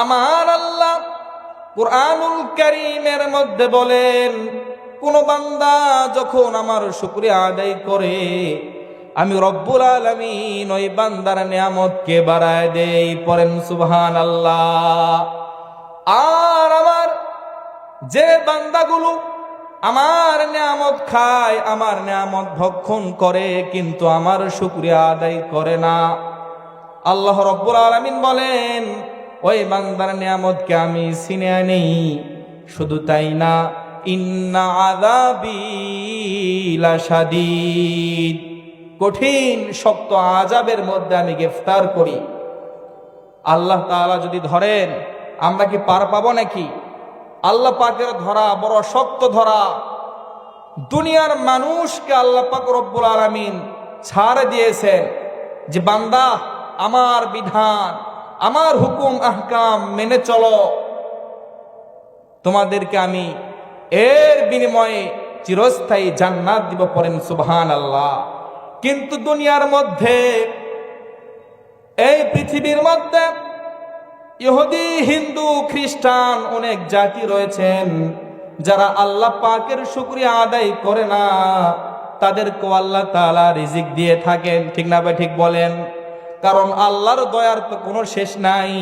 আমার আল্লাহ কুরআনুল কারীমের মধ্যে বলেন, কোন বান্দা যখন আমার শুকরিয়া আদায় করে আমি রব্বুল আলামিন ওই বান্দার নিয়ামতকে বাড়ায় দেই। পড়েন সুবহানাল্লাহ। আর আমার যে বান্দাগুলো আমার নিয়ামত খায়, আমার নিয়ামত ভক্ষণ করে, কিন্তু আমার শুকরিয়া আদায় করে না, আল্লাহ রব্বুল আলামিন বলেন ওই বান্দার নিয়ামতকে আমি ছিনিয়ে নেই। শুধু তাই না, ইন্না আযাবি লাশাদীদ, কঠিন শক্ত আযাবের মধ্যে আমি গ্রেফতার করি। আল্লাহ তাআলা যদি ধরেন, আমরা কি পার পাবো নাকি? আল্লাহ পাকের ধরা বড় শক্ত ধরা। দুনিয়ার মানুষকে আল্লাহ পাক রব্বুল আলামিন ছাড় দিয়েছেন যে বান্দা আমার বিধান, আমার হুকুম আহকাম মেনে চলো, তোমাদেরকে আমি এর বিনিময়ে চিরস্থায়ী জান্নাত দিব। পড়েন সুবহানাল্লাহ। কিন্তু দুনিয়ার মধ্যে, এই পৃথিবীর মধ্যে ইহুদি, হিন্দু, খ্রিস্টান অনেক জাতি রয়েছেন যারা আল্লাহ পাকের শুকরিয়া আদায় করে না। তাদেরকেও আল্লাহ তাআলা রিজিক দিয়ে থাকেন, ঠিক না ভাই? ঠিক বলেন। কারণ আল্লাহর দয়ার তো কোনো শেষ নাই।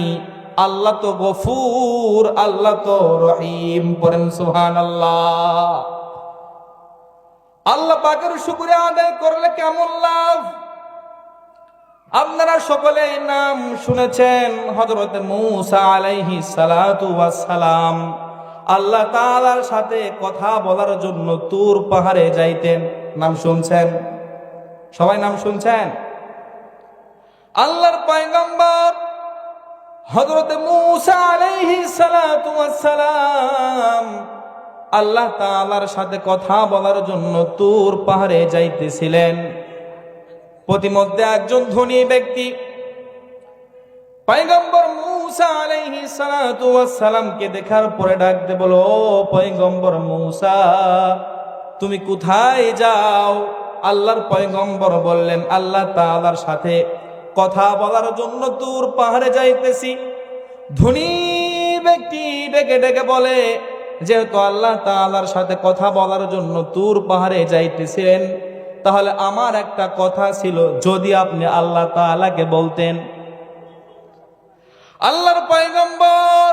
আল্লাহ তো গফুর, আল্লাহ তো রহিম। পড়েন সুবহানাল্লাহ। আল্লাহ পাকের শুকরিয়া আদায় করলে কেমন লাভ? আপনারা সকলে নাম শুনেছেন হযরত মূসা আলাইহিস সালাতু ওয়াস সালাম আল্লাহ তাআলার সাথে কথা বলার জন্য তুর পাহাড়ে যাইতেন। নাম শুনছেন? সবাই নাম শুনছেন? আল্লাহর পয়গম্বর হযরত মূসা আলাইহিস সালাতু ওয়াস সালাম আল্লাহ তাআলার সাথে কথা বলার জন্য তুর পাহাড়ে যাইতেছিলেন। প্রতিমধ্যে একজন ধনী ব্যক্তি পয়গম্বর মূসা আলাইহিস সালাতু ওয়াস সালামকে দেখার পরে ডাক দিয়ে বলো, ও পয়গম্বর মূসা, তুমি কোথায় যাও? আল্লাহর পয়গম্বর বললেন, আল্লাহ তাআলার সাথে কথা বলার জন্য তুর পাহাড়ে যাইতেছি। ধনী ব্যক্তি ডেকে ডেকে বলে, যেহেতু আল্লাহ তাআলার সাথে কথা বলার জন্য তুর পাহাড়ে যাইতেছেন, তাহলে আমার একটা কথা ছিল, যদি আপনি আল্লাহ তাআলাকে বলতেন। আল্লাহর পয়গম্বর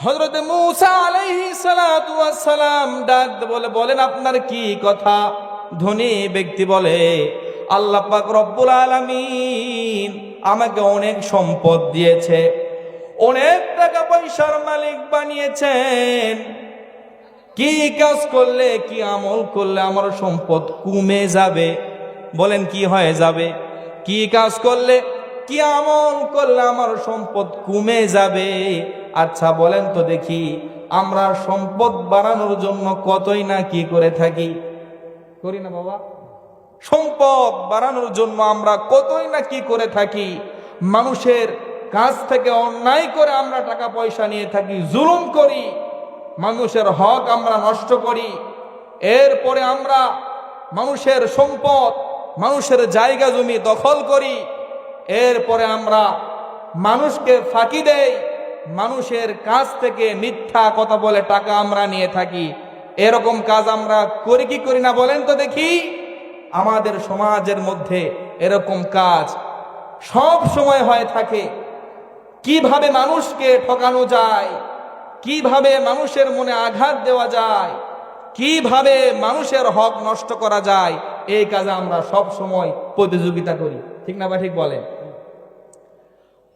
হযরত মূসা আলাইহিস সালাতু ওয়াস সালাম ডাক বলে, বলেন আপনার কি কথা? ধনী ব্যক্তি বলে, আল্লাহ পাক রব্বুল আলামিন আমাকে অনেক সম্পদ দিয়েছে, অনেক টাকা পয়সার মালিক বানিয়েছেন। কি কাজ করলে, কি আমল করলে আমার সম্পদ কমে যাবে? বলেন কি হয়ে যাবে? কি কাজ করলে, কি আমল করলে আমার সম্পদ কমে যাবে? আচ্ছা বলেন তো দেখি, আমরা সম্পদ বাড়ানোর জন্য কতই না কি করে থাকি, করি না বাবা? সম্পদ বাড়ানোর জন্য আমরা কতই না কি করে থাকি। মানুষের কাছ থেকে অন্যায় করে আমরা টাকা পয়সা নিয়ে থাকি, জুলুম করি, মানুষের হক আমরা নষ্ট করি। এরপরে আমরা মানুষের সম্পদ, মানুষের জায়গা জমি দখল করি। এরপরে আমরা মানুষকে ফাঁকি দেই, মানুষের কাছ থেকে মিথ্যা কথা বলে টাকা আমরা নিয়ে থাকি। এরকম কাজ আমরা করি কি করি না বলেন তো দেখি? আমাদের সমাজের মধ্যে এরকম কাজ সব সময় হয়ে থাকে। কিভাবে মানুষকে ঠকানো যায়, কিভাবে মানুষের মনে আঘাত দেওয়া যায়, কিভাবে মানুষের হক নষ্ট করা যায়, এই কাজে আমরা সব সময় প্রতিযোগিতা করি, ঠিক না বা ঠিক বলেন?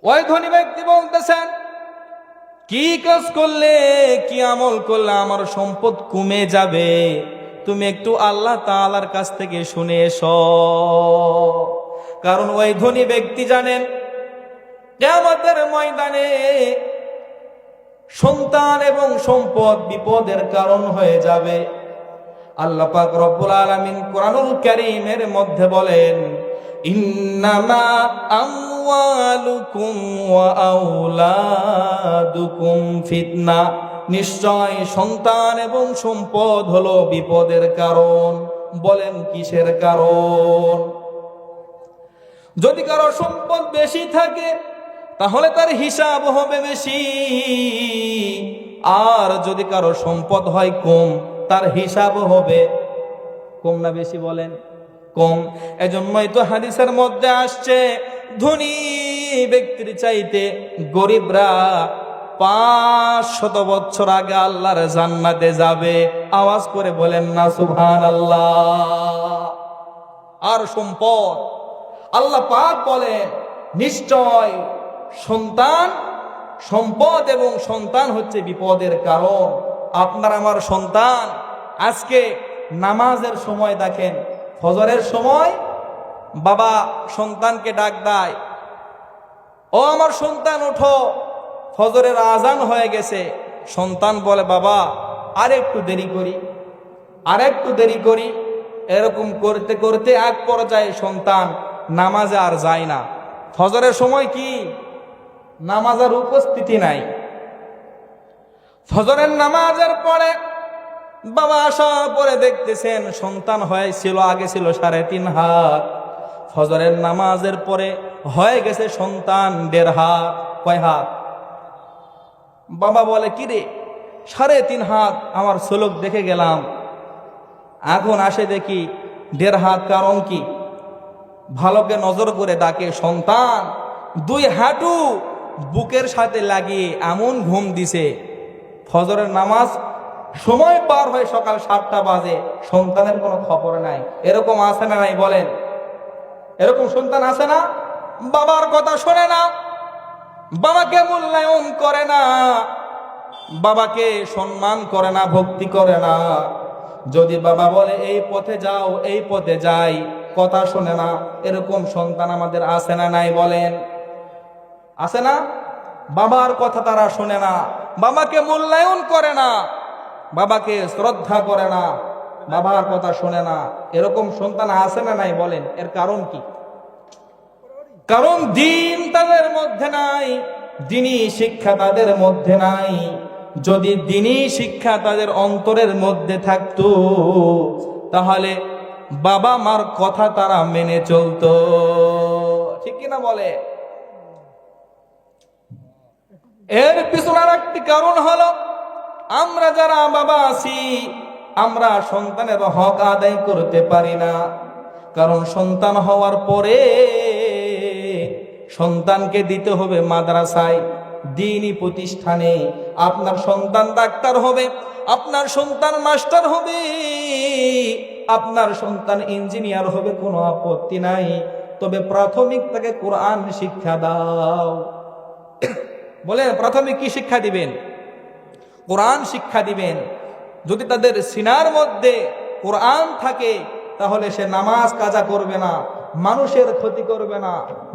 ওই ধনী ব্যক্তি বলতেছেন, কি কাজ করলে, কি আমল করলে আমার সম্পদ কমে যাবে? তুমি একটু আল্লাহ তাআলার কাছ থেকে শুনে এসো। কারণ ওই ধনী ব্যক্তি জানেন, কিয়ামতের ময়দানে সন্তান এবং সম্পদ বিপদের কারণ হয়ে যাবে। আল্লাহ পাক রব্বুল আলামিন কুরআনুল কারীমের মধ্যে বলেন, ইন্নামা আমওয়ালুকুম ওয়া আওলাদুকুম ফিতনা, নিশ্চয় সন্তান এবং সম্পদ হলো বিপদের কারণ। বলেন কিসের কারণ? যদি কারো সম্পদ বেশি থাকে তাহলে তার হিসাব হবে বেশি। আর যদি কারো সম্পদ হয় কম, তার হিসাব হবে কম না বেশি বলেন? কম। এজন্যই তো হাদিসের মধ্যে আসছে, ধনী ব্যক্তির চাইতে গরিবরা 500 বছর আগে আল্লাহর জান্নাতে যাবে। আওয়াজ করে বলেন না সুবহানাল্লাহ। আর সম্পদ, আল্লাহ পাক বলেন নিশ্চয় সম্পদ এবং সন্তান হচ্ছে বিপদের কারণ। আপনার আমার সন্তান আজকে নামাজের সময় দেখেন, ফজরের সময় বাবা সন্তানকে ডাক দেয়, ও আমার সন্তান ওঠো, ফজরের আজান হয়ে গেছে। সন্তান বলে বাবা আর একটু দেরি করি। এরকম করতে করতে এক পর্যায়ে সন্তান নামাজে আর যায় না। ফজরের সময় কি নামাজের উপস্থিতি নাই। ফজরের নামাজের পরে বাবা আসার পরে দেখতেছেন সন্তান হয়েছিল, আগে ছিল 3.5 হাত, ফজরের নামাজের পরে হয়ে গেছে সন্তান 1.5 হাত। কয় হাত? বাবা বলে কি রে 3.5 হাত আমার ছোলক দেখে গেলাম, এখন আসে দেখি 1.5 হাত। কারণ কি? ভালোকে নজর করে ডাকে, সন্তান 2 হাঁটু বুকের সাথে লাগিয়ে এমন ঘুম দিছে, ফজরের নামাজ সময় পার হয় সকাল 7টা বাজে, সন্তানের কোনো খবর নাই। এরকম আছে না নাই বলেন? এরকম সন্তান আছে না? বাবার কথা শোনে না, বাবাকে মূল্যায়ন করে না, বাবাকে সম্মান করে না, ভক্তি করে না। যদি বাবা বলে এই পথে যাও, এই পথে যাই, কথা শোনে না। এরকম সন্তান আমাদের আছে না নাই বলেন? আছে না? বাবার কথা তারা শোনে না, বাবাকে মূল্যায়ন করে না, বাবাকে শ্রদ্ধা করে না, বাবার কথা শোনে না। এরকম সন্তান আছে না নাই বলেন? এর কারণ কি? কারণ দ্বীন তাদের মধ্যে নাই, দ্বীনি শিক্ষা তাদের মধ্যে নাই। যদি দ্বীনি শিক্ষা তাদের অন্তরের মধ্যে থাকতো, তাহলে বাবা মার কথা তারা মেনে চলতো। ঠিক কিনা বলে? এর পিছনে আরেকটি কারণ হলো, আমরা যারা বাবা আছি, আমরা সন্তানের হক আদায় করতে পারি না। কারণ সন্তান হওয়ার পরে সন্তানকে দিতে হবে মাদ্রাসায়, দ্বীনি প্রতিষ্ঠানে। আপনার সন্তান ডাক্তার হবে, আপনার সন্তান মাস্টার হবে, আপনার সন্তান ইঞ্জিনিয়ার হবে, কোনো আপত্তি নাই। তবে প্রাথমিক তাকে কোরআন শিক্ষা দাও। বলেন প্রাথমিক কি শিক্ষা দিবেন? কোরআন শিক্ষা দিবেন। যদি তাদের সিনার মধ্যে কোরআন থাকে, তাহলে সে নামাজ কাজা করবে না, মানুষের ক্ষতি করবে না,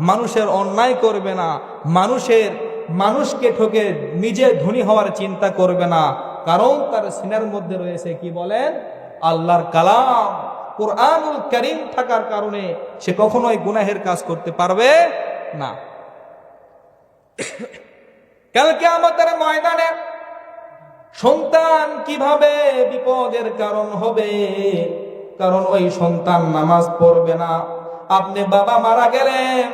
মানুষের অন্যায় করবে না, মানুষকে ঠকে নিজে ধনী হওয়ার চিন্তা করবে না। কারণ তার সিনার মধ্যে রয়েছে কি বলেন? আল্লাহর কালাম, কুরআনুল কারীম থাকার কারণে সে কখনোই গুনাহের কাজ করতে পারবে না। কালকে আমাদের ময়দানে সন্তান কিভাবে বিপদের কারণ হবে? কারণ ওই সন্তান নামাজ পড়বে না। আপনি বাবা মারা গেলেন,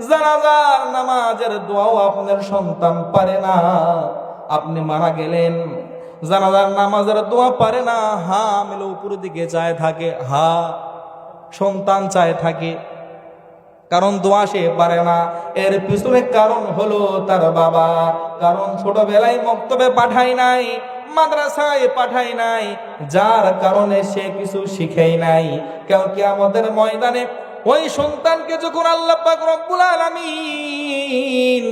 জানাজার নামাজের দোয়াও আপনার সন্তান পারে না। আপনি মারা গেলেন, জানাজার নামাজের দোয়া পারে না, হা মেলে উপরের দিকে চায় থাকে, হা সন্তান চায় থাকে, কারণ দোয়া সে পারে না। এর পিছনে কারণ হলো তার বাবা। কারণ ছোটবেলায় মক্তবে পাঠায় নাই, মাদ্রাসায় পাঠায় নাই, যার কারণে সে কিছু শিখেই নাই। কেউ কি আমাদের ময়দানে ওই সন্তানকে যখন আল্লাহ পাক রব্বুল আলামিন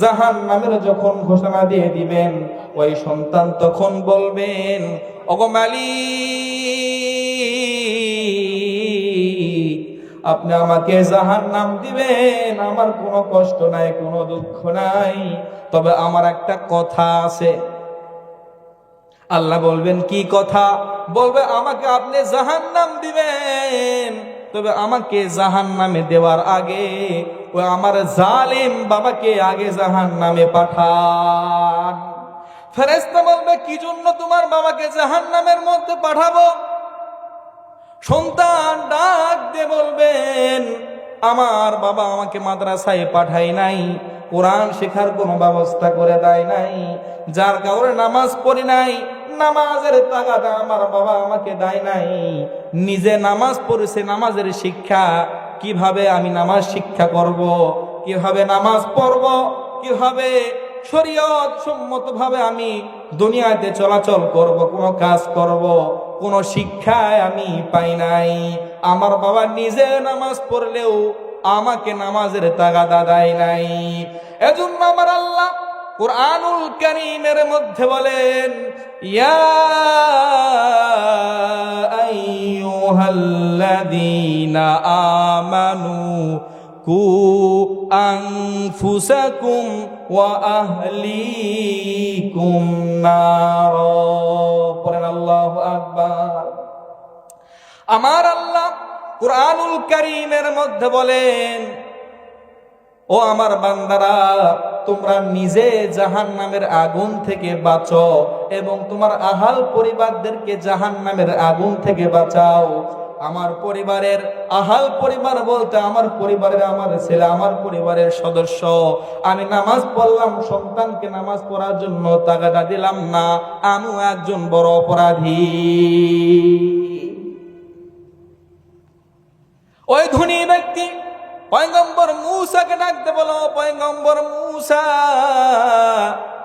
জাহান্নামের যখন ঘোষণা দিয়ে দিবেন, ওই সন্তান তখন বলবেন, ওগো মালিক, আপনি আমাকে জাহান্নাম দিবেন, আমার কোনো কষ্ট নাই, কোনো দুঃখ নাই, তবে আমার একটা কথা আছে। আল্লাহ বলবেন কি কথা? বলবে আমাকে আপনি জাহান্নাম দিবেন, তবে আমাকে জাহান্নামে দেওয়ার আগে ওই আমার জালিম বাবাকে আগে জাহান্নামে পাঠান। ফেরেশতা বলবে কি জন্য তোমার বাবাকে জাহান্নামের মধ্যে পাঠাবো? সন্তান ডাক দিয়ে বলবেন, আমার বাবা আমাকে মাদ্রাসায় পাঠায় নাই, কোরআন শেখার কোনো ব্যবস্থা করে দেয় নাই, যার কারণে নামাজ পড়ি নাই, নামাজের তাগাদা আমার বাবা আমাকে দেয় নাই। নিজে নামাজ পড়েছে, নামাজের শিক্ষা কিভাবে আমি নামাজ শিক্ষা করব, কিভাবে নামাজ পড়ব, কিভাবে শরীয়ত সম্মত ভাবে আমি দুনিয়াতে চলাচল করব, কোনো কাজ করব, কোনো শিক্ষায় আমি পাই নাই। আমার বাবা নিজে নামাজ পড়লেও আমাকে নামাজের তাগাদা দেয় নাই। এজন্য আমার আল্লাহ কুরআনুল কারীমের মধ্যে বলেন, ইয়া আইয়ুহাল্লাযীনা আমানু কু আনফুসাকুম ওয়া আহলিকুম নার। পড়েন আল্লাহু আকবার। আমার আল্লাহ কুরআনুল কারীমের মধ্যে বলেন, ও আমার বান্দারা, তোমরা নিজে জাহান্নামের আগুন থেকে বাঁচো এবং তোমার আহাল পরিবারদেরকে জাহান্নামের আগুন থেকে বাঁচাও। আমার পরিবারের আহাল পরিবার বলতে আমার পরিবারের আমার ছেলে, আমার পরিবারের সদস্য। আমি নামাজ পড়লাম, সন্তানকে নামাজ পড়ার জন্য তাগাদা দিলাম না, আমিও একজন বড় অপরাধী। ওই ধনী ব্যক্তি পয়গম্বর মূসাকে ডাকতে বলো, পয়গম্বর মূসা,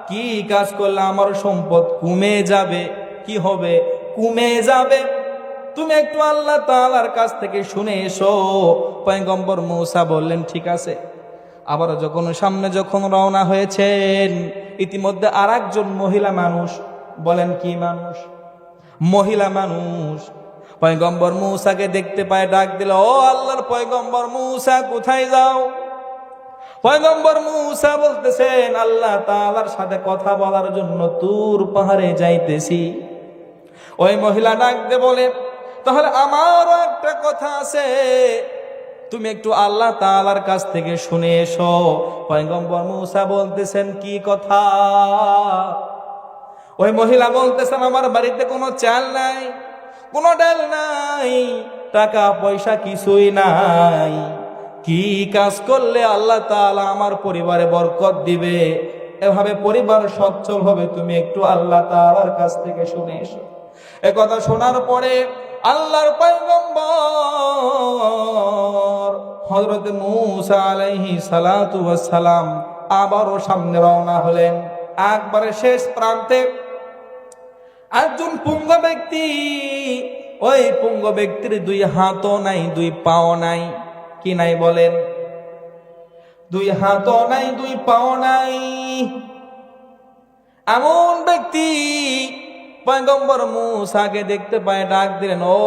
কি কাজ করলে আমার সম্পদ কমে যাবে? কি হবে? কমে যাবে। তুমি একটু আল্লাহ তাআলার কাছ থেকে শুনে এসো। পয়গম্বর মূসা বললেন ঠিক আছে। আবার সামনে যখন রওনা হয়েছেন, ইতিমধ্যে আরেকজন মহিলা মানুষ, বলেন কি মানুষ? মহিলা মানুষ পয়গম্বর মূসাকে দেখতে পায়, ডাক দিল, ও আল্লাহর পয়গম্বর মূসা, কোথায় যাও? পয়গম্বর মূসা বলতেছেন, আল্লাহ তাআলার সাথে কথা বলার জন্য তুর পাহাড়ে যাইতেছি। ওই মহিলা ডাক দিয়ে বলে, তাহলে আমারও একটা কথা আছে, তুমি একটু আল্লাহ তাআলার কাছ থেকে শুনে এসো। পয়গম্বর মূসা বলতেছেন, কি কথা? ওই মহিলা বলতেছেন, আমার বাড়িতে কোনো চাল নাই, কোনো ডাল নাই, টাকা পয়সা কিছুই নাই। কি কাজ করলে আল্লাহ তাআলা আমার পরিবারে বরকত দিবে, এভাবে পরিবার সচ্ছল হবে, তুমি একটু আল্লাহ তাআলার কাছ থেকে শুনে এসো। একথা শোনার পরে আল্লাহর পয়গম্বর হযরত মূসা আলাইহিস সালাতু ওয়াস সালাম আবারও সামনে রওনা হলেন। একবারে শেষ প্রান্তে একজন পুঙ্গ ব্যক্তি, ওই পুঙ্গ ব্যক্তির দুই হাতও নাই, দুই পাও নাই। কি নাই বলেন? দুই হাতও নাই, দুই পাও নাই। এমন ব্যক্তি পয়গম্বর মূসাকে দেখতে পায়, ডাক দিলেন, ও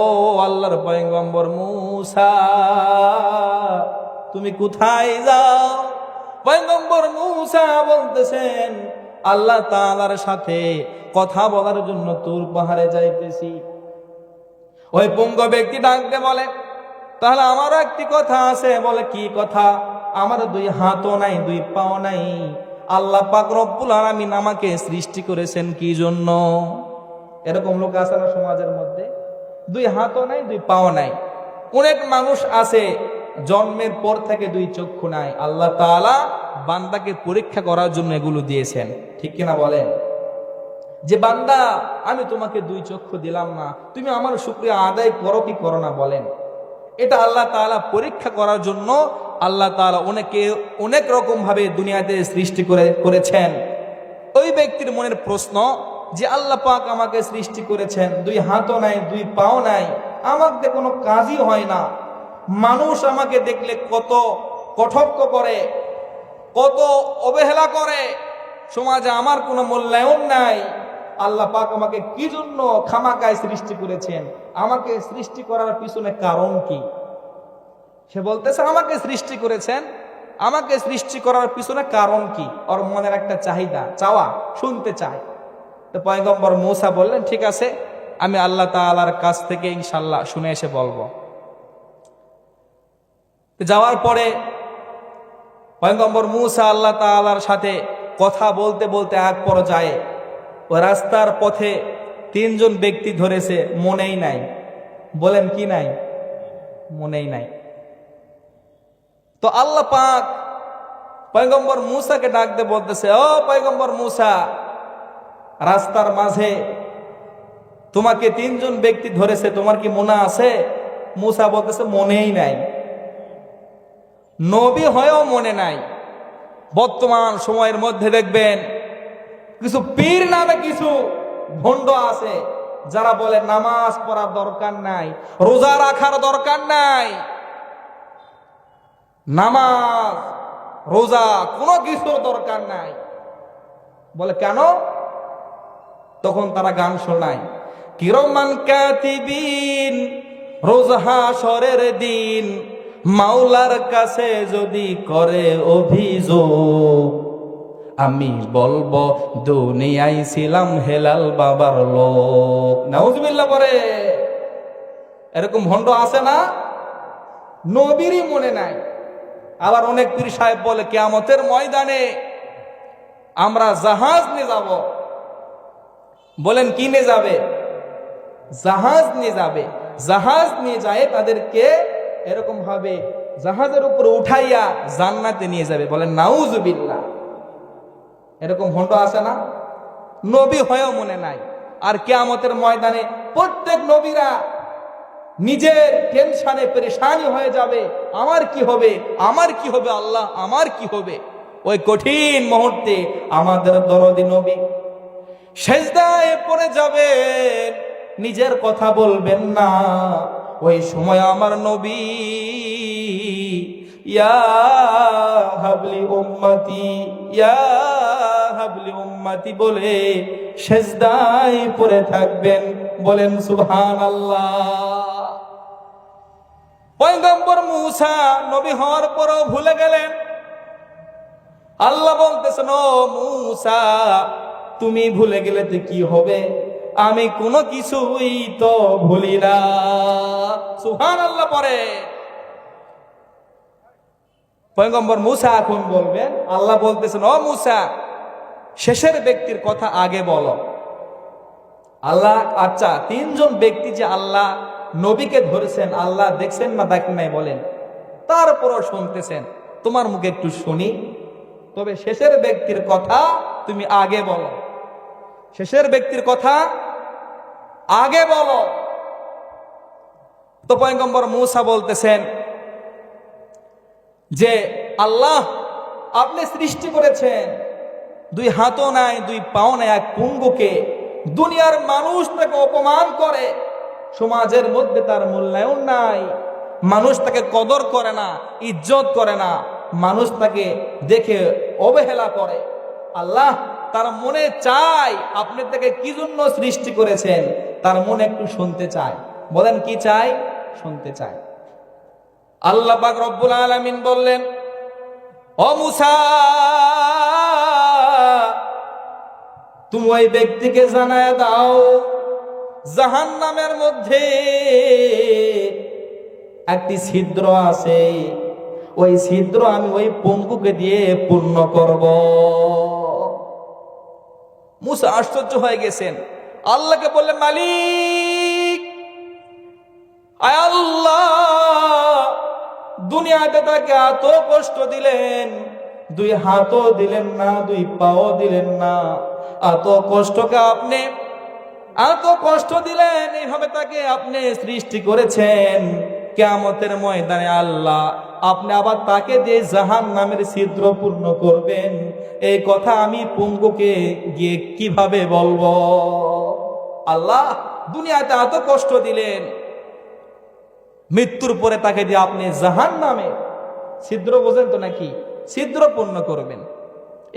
আল্লাহর পয়গম্বর মূসা, তুমি কোথায় যাও? পয়গম্বর মূসা বলতেছেন, আল্লাহ তাআলার সাথে কথা বলার জন্য তুর পাহাড়ে যাইতেছি। ওই পুঙ্গ ব্যক্তি ডাকতে বলে, তাহলে আমারও একটি কথা আছে। বলে, কি কথা? আমার দুই হাতও নাই, দুই পাও নাই। আল্লাহ পাক রব্বুল আলামিন আমাকে সৃষ্টি করেছেন কি জন্য? এরকম লোক আছে না সমাজের মধ্যে? দুই হাতও নাই, দুই পাও নাই। অনেক মানুষ আছে জন্মের পর থেকে দুই চক্ষু নাই। আল্লাহ তাআলা বান্দাকে পরীক্ষা করার জন্য এগুলো দিয়েছেন, ঠিক কিনা বলেন? যে বান্দা, আমি তোমাকে দুই চক্ষু দিলাম না, তুমি আমার শুকরিয়া আদায় করো কি করো না? বলেন। এটা আল্লাহ তাআলা পরীক্ষা করার জন্য আল্লাহ তাআলা অনেক রকম ভাবে দুনিয়াতে সৃষ্টি করেছেন। ওই ব্যক্তির মনের প্রশ্ন যে আল্লাহ পাক আমাকে সৃষ্টি করেছেন, দুই হাতও নাই, দুই পাও নাই, আমাকে কোনো কাজই হয় না। মানুষ আমাকে দেখলে কত কটাক্ষ করে, কত অবহেলা করে, সমাজে আমার কোনো মূল্যায়ন নাই। আল্লাহ পাক আমাকে কি জন্য খামাকায় সৃষ্টি করেছেন? আমাকে সৃষ্টি করার পিছনে কারণ কি? সে বলতেছে, আমাকে সৃষ্টি করেছেন, আমাকে সৃষ্টি করার পিছনে কারণ কি? ওর মনের একটা চাহিদা, চাওয়া, শুনতে চায়। তো পয়গম্বর মূসা বললেন, ঠিক আছে, আমি আল্লাহ তাআলার কাছ থেকে ইনশাআল্লাহ শুনে এসে বলবো। যাওয়ার পরে পয়গম্বর মূসা আল্লাহ তাআলার সাথে কথা বলতে বলতে এক পর্যায়ে ওই রাস্তার পথে তিনজন ব্যক্তি ধরেছে, মনেই নাই। বলেন কি নাই? মনেই নাই। তো আল্লাহ পাক পয়গম্বর মূসাকে ডাক দিয়ে বলতেছে, ও পয়গম্বর মূসা, রাস্তার মাঝে তোমাকে তিনজন ব্যক্তি ধরেছে, তোমার কি মনে আছে? মূসা বলতেছে মনেই নাই। নবী হয়েও মনে নাই। বর্তমান সময়ের মধ্যে দেখবেন কিছু পীর নামে কিছু ভণ্ড আছে যারা বলে নামাজ পড়ার দরকার নাই, রোজা রাখার দরকার নাই, নামাজ রোজা কোনো কিছুর দরকার নাই। বলে কেন? তখন তারা গান শোনায়, কিরমান কাতিবিন, রোজ হাশরের দিন মাওলার কাছে যদি করে অভিযোগ, আমি বলবো দুনিয়ায় ছিলাম হেলাল বাবার লোক। নাউজুবিল্লাহ পরে। এরকম ভণ্ড আছে না? নবীরই মনে নাই। আবার অনেক পীর সাহেব বলে কিয়ামতের ময়দানে আমরা জাহাজ নিয়ে যাব। বলেন কি নিয়ে যাবে? জাহাজ নিয়ে যাবে। জাহাজ নিয়ে যায় তাদেরকে এরকম ভাবে জাহাজের উপরে উঠাইয়া জান্নাতে নিয়ে যাবে। বলেন নাউজুবিল্লাহ। এরকম ভণ্ড আছে না? নবী হয়েও মনে নাই। আর কিয়ামতের ময়দানে প্রত্যেক নবীরা নিজের টেনশনে পেরেশানি হয়ে যাবে, আমার কি হবে, আমার কি হবে, আল্লাহ আমার কি হবে। ওই কঠিন মুহূর্তে আমাদের দরদি নবী সেজদায় পড়ে যাবেন, নিজের কথা বলবেন না। ওই সময় আমার নবী ইয়া হাবলি উম্মতি, ইয়া হাবলি উম্মতি বলে সেজদায় পড়ে থাকবেন। বলেন সুবহানাল্লাহ। পয়গম্বর মূসা নবী হওয়ার পরও ভুলে গেলেন। আল্লাহ বলতেছেন, ও মূসা তুমি ভুলে গেলে তো কি হবে, আমি কোনো কিছুই তো ভুলি না। সুবহানাল্লাহ পরে পয়গম্বর মূসা এখন বলবেন, আল্লাহ বলতেছেন, ও মূসা শেষের ব্যক্তির কথা আগে বলো। আল্লাহ আচ্ছা, তিনজন ব্যক্তি যে আল্লাহ নবীকে ধরেছেন, আল্লাহ দেখছেন না দেখেন নাই বলেন, তারপরও শুনতেছেন, তোমার মুখে একটু শুনি। তবে শেষের ব্যক্তির কথা তুমি আগে বলো, শেষের ব্যক্তির কথা আগে বলো। তো পয়গম্বর মূসা বলতেছেন যে আল্লাহ আপনি সৃষ্টি করেছেন, দুই হাতও নাই, দুই পাও নাই, এক পঙ্গুকে। দুনিয়ার মানুষ তাকে অপমান করে, সমাজের মধ্যে তার মূল্যায়ন নাই, মানুষ তাকে কদর করে না, ইজ্জত করে না, মানুষ তাকে দেখে অবহেলা করে। আল্লাহ তার মনে চায় আপনি তাকে কি জন্য সৃষ্টি করেছেন, তার মনে একটু শুনতে চায়। বলেন কি চাই? শুনতে চায়। আল্লাহ পাক রব্বুল আলামিন বললেন, ও মূসা তুমি ওই ব্যক্তিকে জানায় দাও জাহান্নামের মধ্যে একটি ছিদ্র আছে, ওই ছিদ্র আমি ওই পঙ্গুকে দিয়ে পূর্ণ করব। মূসা আশ্চর্য হয়ে গেছেন। আল্লাহকে বললেন, মালিক আয় আল্লাহ, দুনিয়াতে তাকে এত কষ্ট দিলেন, দুই হাতও দিলেন না, দুই পাও দিলেন না, এত কষ্টকে আপনি এত কষ্ট দিলেন, এইভাবে তাকে আপনি সৃষ্টি করেছেন। কিয়ামতের ময়দানে আল্লাহ আপনি আবার তাকে দিয়ে জাহান্নামের ছিদ্র পূর্ণ করবেন, এই কথা আমি পঙ্গুকে গিয়ে কিভাবে বলবো? আল্লাহ দুনিয়াতে এত কষ্ট দিলেন, মৃত্যুর পরে তাকে দিয়ে আপনি জাহান্নামে ছিদ্র, বোঝেন তো নাকি, ছিদ্র পূর্ণ করবেন,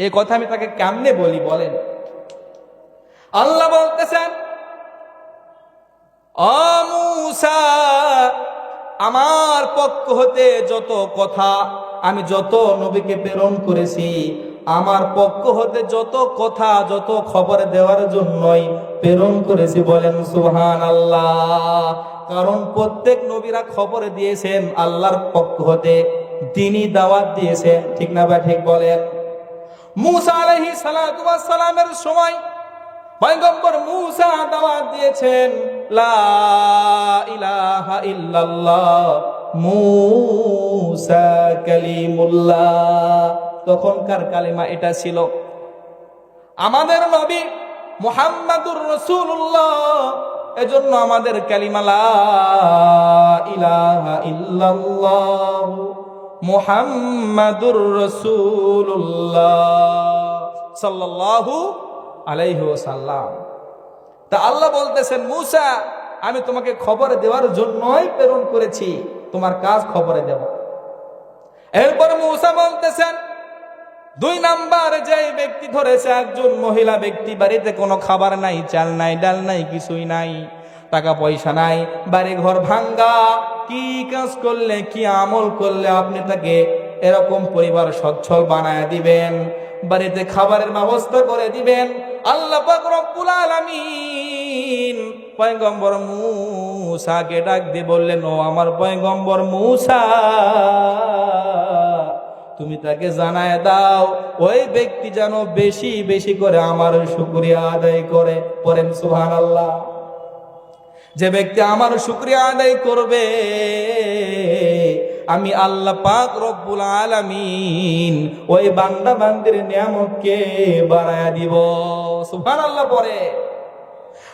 এই কথা আমি তাকে কেমনে বলি বলেন? আল্লাহ বলতেছেন, ও মূসা আমার পক্ষ হতে যত কথা আমি যত নবীকে প্রেরণ করেছি, আমার পক্ষ হতে যত কথা যত খবর দেওয়ার জন্যই প্রেরণ করেছি। বলেন সুবহানাল্লাহ। কারণ প্রত্যেক নবীরা খবর দিয়েছেন আল্লাহর পক্ষ হতে, দিনই দাওয়াত দিয়েছেন, ঠিক না ভাই? ঠিক বলেন। মূসা আলাইহিস সালাতু ওয়াস সালামের সময় পয়গম্বর মূসা দাওয়াত দিয়েছেন লা ইলাহা ইল্লাল্লাহ মুসা কালিমুল্লাহ, তখনকার কালিমা এটা ছিল। আমাদের নবী মুহাম্মাদুর রাসূলুল্লাহ, এজন্য আমাদের কালিমা লা ইলাহা ইল্লাল্লাহ মুহাম্মাদুর রাসূলুল্লাহ সাল্লাল্লাহু আলাইহি ওয়াসাল্লাম। তা আল্লাহ বলতেছেন, মূসা আমি তোমাকে খবর দেওয়ার জন্যই প্রেরণ করেছি, তোমার কাজ খবরে দেব। এরপর মূসা বলতেছেন, 2 নাম্বার যে ব্যক্তি ধরেছে একজন মহিলা ব্যক্তি, বাড়িতে কোনো খাবার নাই, চাল নাই, ডাল নাই, কিছুই নাই, টাকা পয়সা নাই, বাড়ি ঘর ভাঙ্গা, কি কাজ করলে কি আমল করলে আপনি তাকে এরকম পরিবার সচ্ছল বানায় দিবেন, বাড়িতে খাবারের ব্যবস্থা করে দিবেন? আল্লাহ পাক রব্বুল আলামিন পয়গম্বর মূসাকে ডাক দিয়ে বললেন, ও আমার পয়গম্বর মূসা, তুমি তাকে জানায় দাও ওই ব্যক্তি যেন বেশি বেশি করে আমার শুকরিয়া আদায় করে। পড়েন সুবহানাল্লাহ। যে ব্যক্তি আমার শুকরিয়া আদায় করবে, আমি আল্লাহ পাক রব্বুল আলামিন ওই বান্দা বান্দির নিয়ামতকে বাড়ায়া দিব। সুবহানাল্লাহ পড়ে।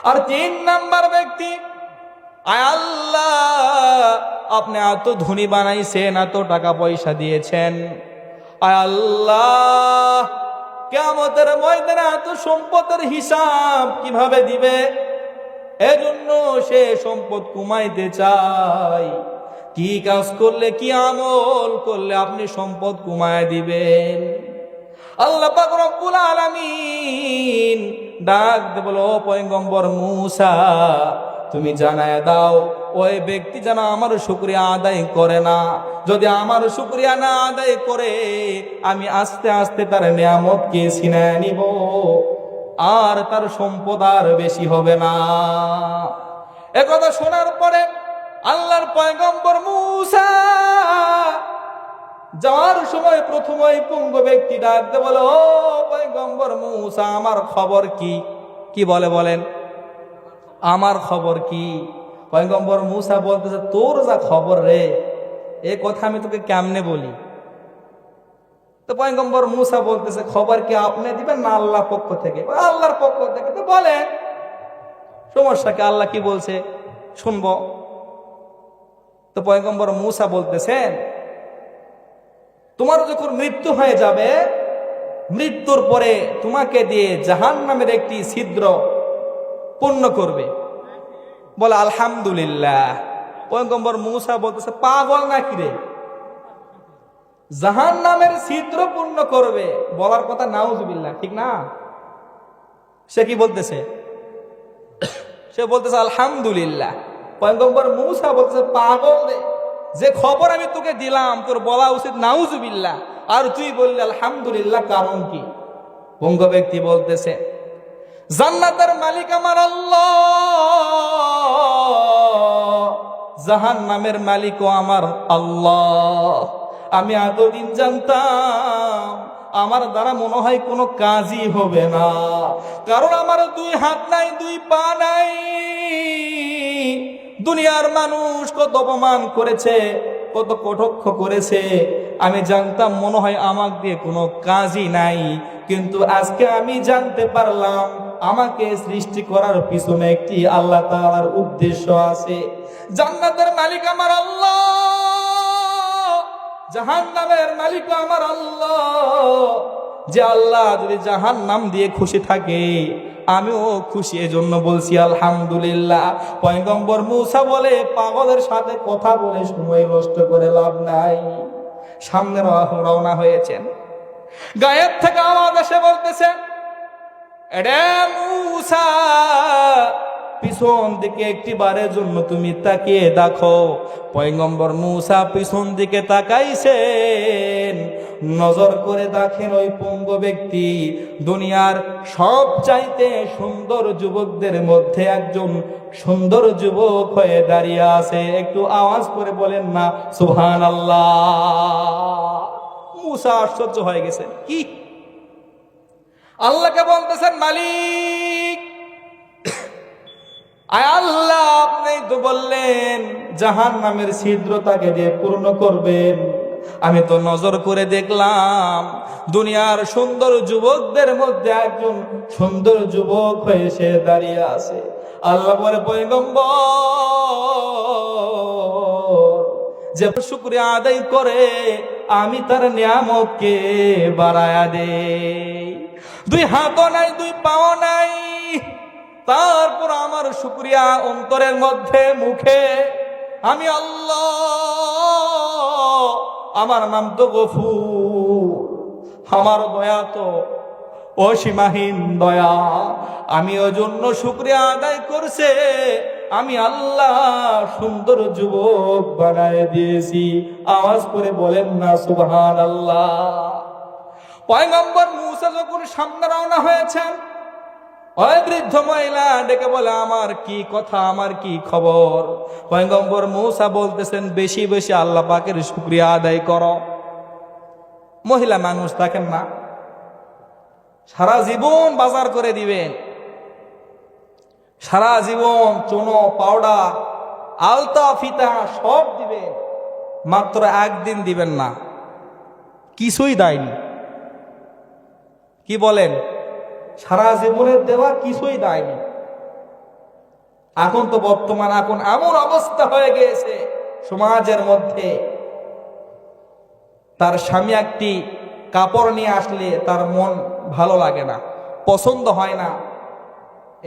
আর 3 নাম্বার ব্যক্তি, আয় আল্লাহ আপনি এত ধনী বানাইছেন, এত টাকা পয়সা দিয়েছেন, আয় আল্লাহ কিয়ামতের ময়দানে এত সম্পদের হিসাব কিভাবে দিবে? এজন্য সে সম্পদ কমাইতে চায়। কি কাজ করলে কি আমল করলে আপনি সম্পদ কমায় দিবেন? আল্লাহ পাক রব্বুল আলামিন ডাক দিয়ে বলো, ও পয়গম্বর মূসা তুমি জানায় দাও ওই ব্যক্তি যেন আমার শুকরিয়া আদায় করে না। যদি আমার শুকরিয়া না আদায় করে, আমি আস্তে আস্তে তার নিয়ামতকে ছিনায় নিব, আর তার সম্পদ আর বেশি হবে না। একথা শোনার পরে আল্লাহর পয়গম্বর মূসা যাওয়ার সময় প্রথম ওই পঙ্গ ব্যক্তি ডাকতে বলে, ও পয়গম্বর মূসা আমার খবর কি? কি বলে বলেন? আমার খবর কি? পয়গম্বর মূসা বলতেছে, তোর যা খবর রে, এ কথা আমি তোকে কেমনে বলি? তো পয়গম্বর মূসা বলতেছে, খবর কি আপনি দিবেন না আল্লাহর পক্ষ থেকে? আল্লাহর পক্ষ থেকে। তো বলেন সমস্যা কি, আল্লাহ কি বলছে শুনবো। তো পয়গম্বর মূসা বলতেছেন, তোমার যখন মৃত্যু হয়ে যাবে, মৃত্যুর পরে তোমাকে দিয়ে জাহান্নামের একটি ছিদ্র পূর্ণ করবে। বলে আলহামদুলিল্লাহ। পয়গম্বর মূসা বলতেছে, পাগল নাকি রে, জাহান্নামের ছিদ্র পূর্ণ করবে? বলার কথা নাউজুবিল্লাহ, ঠিক না? সে কি বলতেছে? সে বলতেছে আলহামদুলিল্লাহ। পয়গম্বর মূসা বলতেছে, পাগল রে, যে খবর আমি তোকে দিলাম তোর বলা উচিত নাউজুবিল্লাহ, আর তুই বললি আলহামদুলিল্লাহ, কারণ কি? পঙ্গ ব্যক্তি বলতেছে, জান্নাতের মালিক আমার আল্লাহ, জাহান্নামের মালিকও আমার আল্লাহ। আমি এতদিন জানতাম আমার দ্বারা মনে হয় কোনো কাজই হবে না, কারণ আমার 2 হাত নাই, 2 পা নাই। দুনিয়ার মানুষ কত অপমান করেছে, কত কটাক্ষ করেছে, আমি জানতাম মনে হয় আমার দিয়ে কোনো কাজই নাই। কিন্তু আজকে আমি জানতে পারলাম আমাকে সৃষ্টি করার পিছনে একটি আল্লাহ তাআলার উদ্দেশ্য আছে। জান্নাতের মালিক আমার আল্লাহ, জাহান্নামের মালিক আমার আল্লাহ। যে আল্লাহ যদি জাহান্নাম দিয়ে খুশি থাকে, আমিও খুশি, এজন্য বলছি আলহামদুলিল্লাহ। পয়গম্বর মূসা বলে, পাগলের সাথে কথা বলে সময় নষ্ট করে লাভ নাই। সামনে রওনা হয়েছেন, গায়েব থেকে আওয়াজ এসে বলতেছে, এরে মূসা, পিছন দিকে একটি বারের জন্য তুমি তাকিয়ে দেখো। পয়গম্বর মূসা পিছন দিকে তাকাইছেন, নজর করে দেখেন ওই পঙ্গু ব্যক্তি দুনিয়ার সব চাইতে সুন্দর যুবকদের মধ্যে একজন সুন্দর যুবক হয়ে দাঁড়িয়ে আছে। একটু আওয়াজ করে বলেন না সুবহানাল্লাহ। মূসা আশ্চর্য হয়ে গেছেন, কি? আল্লাহকে বলতেছেন, মালিক আয় আল্লাহ, আপনি তো বললেন জাহান্নামের ছিদ্র তাকে দিয়ে পূর্ণ করবেন। আমি তো নজর করে দেখলাম দুনিয়ার সুন্দর যুবকদের মধ্যে একজন সুন্দর যুবক হয়ে সে দাঁড়িয়ে আছে। আল্লাহ বলে, পয়গম্বর, যে শুকরিয়া আদায় করে আমি তার নিয়ামতকে বাড়ায়া দেই। দুই হাতও নাই, দুই পাও নাই, তারপর আমার শুকরিয়া অন্তরের মধ্যে, মুখে আমি আল্লাহ, আমার নাম তো গফুর, আমার দয়া তো অসীমাহীন দয়া, আমি ওই জন্য শুকরিয়া আদায় করছে আমি আল্লাহ সুন্দর যুবক বানায় দিয়েছি। আওয়াজ করে বলেন না সুবহানাল্লাহ। পয়গম্বর মূসা যখন সামনে রওনা হয়েছেন, ওই বৃদ্ধ মহিলা ডেকে বলে, আমার কি কথা, আমার কি খবর? পয়গম্বর মূসা বলতেছেন, বেশি বেশি আল্লাহ পাকের শুকরিয়া আদায় করো। মহিলা মানুষ থাকেন না, সারা জীবন বাজার করে দিবেন, সারা জীবন চুনো, পাউডার, আলতা, ফিতা সব দিবেন, মাত্র একদিন দিবেন না, কিছুই দেয়নি। কি বলেন? সারা জীবনের দেওয়া কিছুই দেয়নি। এখন তো বর্তমান এখন এমন অবস্থা হয়ে গিয়েছে সমাজের মধ্যে, তার স্বামী একটি কাপড় নিয়ে আসলে তার মন ভালো লাগে না, পছন্দ হয় না।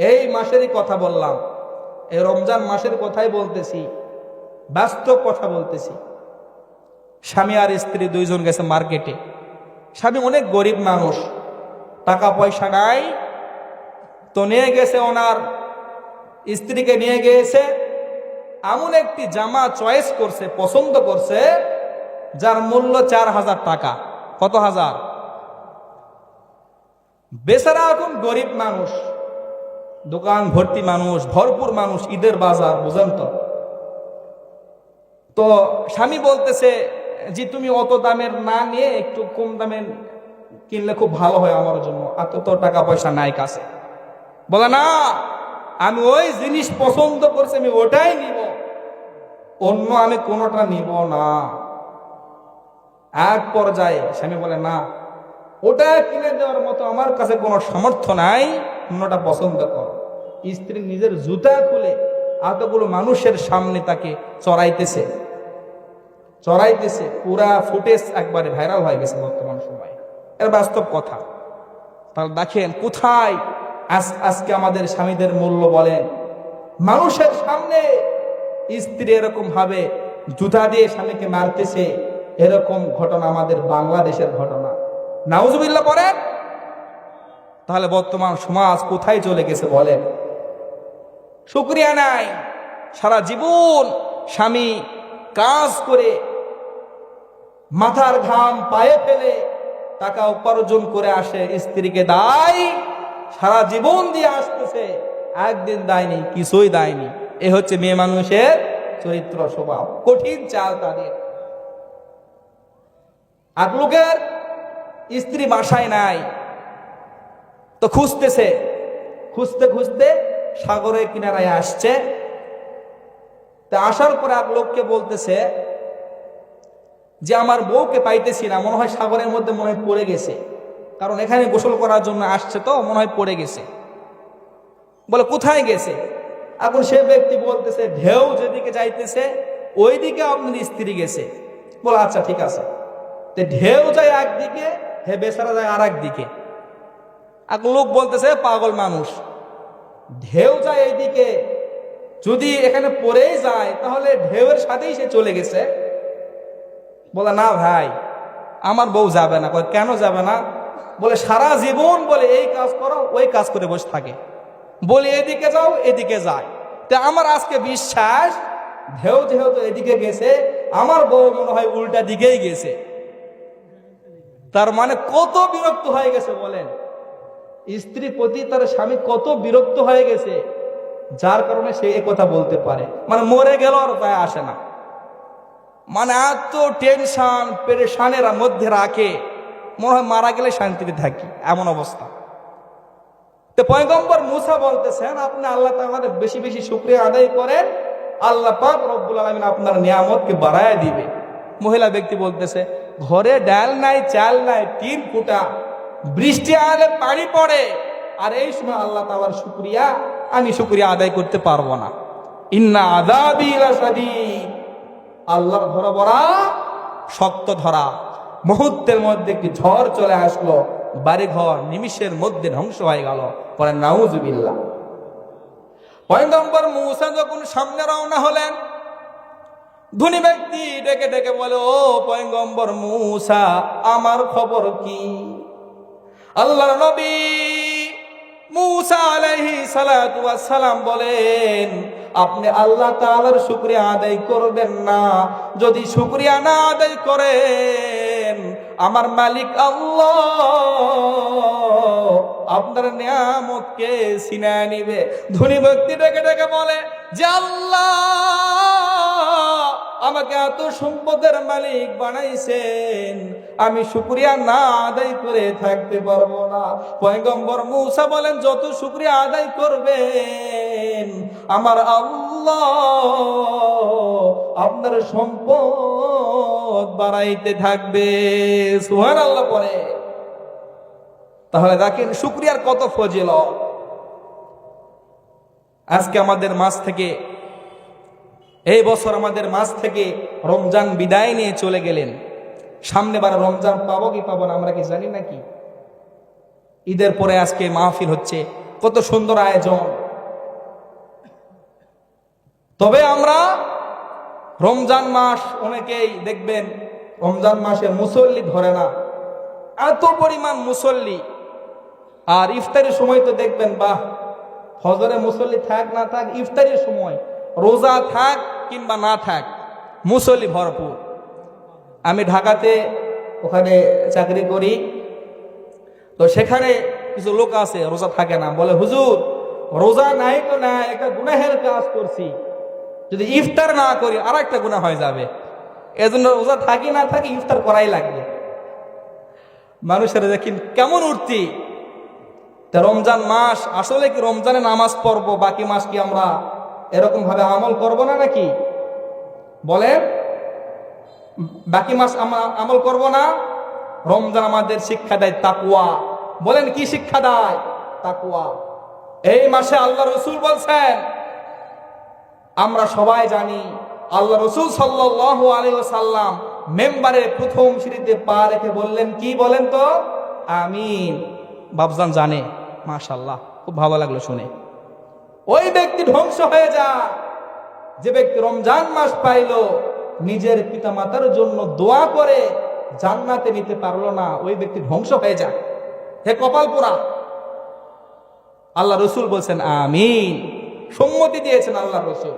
এই মাসেরই কথা বললাম, এই রমজান মাসের কথাই বলতেছি, বাস্তব কথা বলতেছি। স্বামী আর স্ত্রী দুইজন গেছে মার্কেটে। স্বামী অনেক গরিব মানুষ, টাকা পয়সা নাই, তো নিয়ে গেছে ওনার স্ত্রীকে, নিয়ে গিয়েছে এমন একটি জামা চয়েস করছে, পছন্দ করছে, যার মূল্য 4,000 টাকা। কত হাজার? বেচারা এখন গরিব মানুষ, দোকান ভর্তি মানুষ, ভরপুর মানুষ, ঈদের বাজার, বুঝেন তো। তো স্বামী বলতেছে, জি তুমি অত দামের না নিয়ে একটু কম দামের কিনলে খুব ভালো হয় আমার জন্য, এত তো টাকা পয়সা নাই কাছে। বলে, না, আমি ওই জিনিস পছন্দ করছি, আমি ওটাই নিব, অন্য আমি কোনোটা নিব না। এক পর্যায়ে স্বামী বলে, না, ওটা কিনে দেওয়ার মতো আমার কাছে কোনো সামর্থ্য নাই, অন্যটা পছন্দ কর। স্ত্রী নিজের জুতা খুলে এতগুলো মানুষের সামনে তাকে চড়াইতেছে, পুরা ফুটেজ একবারে ভাইরাল হয়ে গেছে বর্তমান সময়ে, এর বাস্তব কথা। তাহলে দেখেন কোথায় আজকে আমাদের স্বামীদের মূল্য বলেন। মানুষের সামনে স্ত্রী এরকম ভাবে জুতা দিয়ে স্বামীকে মারতেছে, এরকম ঘটনা আমাদের বাংলাদেশের ঘটনা। নাউজুবিল্লাহ পড়েন। তাহলে বর্তমান সমাজ কোথায় চলে গেছে বলেন? শুকরিয়া নাই, সারা জীবন স্বামী কাজ করে মাথার ঘাম পায়ে ফেলে টাকা উপার্জন করে আসে, স্ত্রীকে দায়, সারা জীবন দিয়ে আসতেছে, একদিন দেয়নি, কিছুই দেয়নি। এ হচ্ছে মেয়ে মানুষের চরিত্র, স্বভাব, কঠিন চাল তাদের। এক লোকের স্ত্রী বাসায় নাই, তো খুঁজতেছে, খুঁজতে খুঁজতে সাগরের কিনারায় আসছে। তা আসার পরে এক লোককে বলতেছে যে আমার বউকে পাইতেছি না, মনে হয় সাগরের মধ্যে মনে হয় পড়ে গেছে, কারণ এখানে গোসল করার জন্য আসছে, তো মনে হয় পড়ে গেছে। বলে, কোথায় গেছে? এখন সে ব্যক্তি বলতেছে, ঢেউ যেদিকে যাইতেছে ওই দিকে আপনার স্ত্রী গেছে। বলে, আচ্ছা ঠিক আছে। তো ঢেউ যায় একদিকে, হে বেচারা যায় আর একদিকে। এক লোক বলতেছে, পাগল মানুষ, ঢেউ যায় এইদিকে, যদি এখানে পড়েই যায় তাহলে ঢেউয়ের সাথেই সে চলে গেছে। বলে, না ভাই, আমার বউ যাবে না। কেন যাবে না? বলে, সারা জীবন বলে এই কাজ করো, ওই কাজ করে বসে থাকে, বলে এদিকে যাও, এদিকে যায়। তো আমার আজকে বিশ্বাস, ঢেউ যেহেতু এদিকে গেছে, আমার বউ মনে হয় উল্টা দিকেই গেছে। তার মানে কত বিরক্ত হয়ে গেছে বলেন, স্ত্রী প্রতি তার স্বামী কত বিরক্ত হয়ে গেছে, যার কারণে সে কথা বলতে পারে। মানে মরে গেল আর তাই আসে না, মানে এত টেনশন পেরেশানের মধ্যে রাখে, মনে হয় মারা গেলে শান্তিতে থাকি, এমন অবস্থা। তো পয়গম্বর মূসা বলতেছেন, আপনি আল্লাহ তাআলার বেশি বেশি শুকরিয়া আদায় করেন, আল্লাহ পাক রব্বুল আলামিন আপনার নিয়ামতকে বাড়ায় দিবে। মহিলা ব্যক্তি বলতেছে, ঘরে ডাল নাই, চাল নাই, 3 ফুটা, বৃষ্টি আলে পানি পড়ে, আর এই সময় আল্লাহ তাআলার শুকরিয়া, আমি শুকরিয়া আদায় করতে পারবো না। ইন্না আযাবি লাশাদীদ, আল্লাহর ধরা বড়া শক্ত ধরা। মুহূর্তের মধ্যে একটি ঝড় চলে আসলো, বাড়িঘর নিমিষের মধ্যে ধ্বংস হয়ে গেল। পরে নাউজুবিল্লাহ। পয়গম্বর মূসা যখন সামনে রওনা হলেন, ধনী ব্যক্তি ডেকে ডেকে বলে, ও পয়গম্বর মূসা, আমার খবর কি? আল্লাহর নবী মূসা আলাইহিস সালাতু ওয়াস সালাম বলেন, আপনি আল্লাহ তাআলার শুকরিয়া আদায় করবেন না। যদি শুকরিয়া না আদায় করেন, আমার মালিক আল্লাহ আপনার নিয়ামতকে ছিনিয়ে নিবে। ধনী ব্যক্তি ডেকে ডেকে বলে যে, আল্লাহ আমাকে এত সম্পদের মালিক বানাইছেন, আমি শুকরিয়া না আদায় করে থাকতে পারবো না। পয়গম্বর মূসা বলেন, যত শুকরিয়া আদায় করবেন, আমার আল্লাহ আপনার সম্পদ বাড়াইতে থাকবে। সুবহানাল্লাহ পড়ে। তাহলে দেখেন শুকরিয়ার কত ফজিলত। আজকে আমাদের মাঝ থেকে, এই বছর আমাদের মাঝ থেকে রমজান বিদায় নিয়ে চলে গেলেন। সামনে বার রমজান পাবো কি পাবো না আমরা কি জানি নাকি? ঈদের পরে আজকে মাহফিল হচ্ছে, কত সুন্দর আয়োজন। তবে আমরা রমজান মাস, অনেকেই দেখবেন রমজান মাসে মুসল্লি ধরে না, এত পরিমাণ মুসল্লি। আর ইফতারের সময় তো দেখবেন, বাহ, ফজরে মুসল্লি থাক না থাক, ইফতারের সময় রোজা থাক কিংবা না থাক, মুসল্লি ভরপুর। আমি ঢাকাতে ওখানে চাকরি করি, তো সেখানে কিছু লোক আছে রোজা থাকে না, বলে হুজুর রোজা নাই তো না, একটা গুনাহের কাজ করছি, যদি ইফতার না করি আর একটা গুনাহ হয়ে যাবে, এজন্য রোজা থাকি না থাকি ইফতার করাই লাগবে। মানুষেরা দেখেন কেমন উঠতি। রমজান মাস, আসলে কি রমজানে নামাজ পড়বো, বাকি মাস কি আমরা এরকম ভাবে আমল করব না নাকি? বলে বাকি মাস আমরা আমল করব না? রমজান আমাদের শিক্ষা দেয় তাকওয়া। বলেন কি শিক্ষা দেয়? তাকওয়া। এই মাসে আল্লাহ রসুল বলছেন, আমরা সবাই জানি, আল্লাহ রসুল সাল্লাল্লাহু আলাইহি ওয়াসাল্লাম মেম্বারের প্রথম সিঁড়িতে পা রেখে বললেন কি? বলেন তো আমিন। বাবজান জানে, মাশাআল্লাহ, খুব ভালো লাগলো শুনে। ওই ব্যক্তি ধ্বংস হয়ে যায় যে ব্যক্তি রমজান মাস পাইল, নিজের পিতা মাতার জন্য দোয়া করে জান্নাতে নিতে পারলো না, ওই ব্যক্তি ধ্বংস হয়ে যায়। হে কপাল পোড়া। আল্লাহ রসুল বলছেন আমিন, সম্মতি দিয়েছেন আল্লাহ রসুল।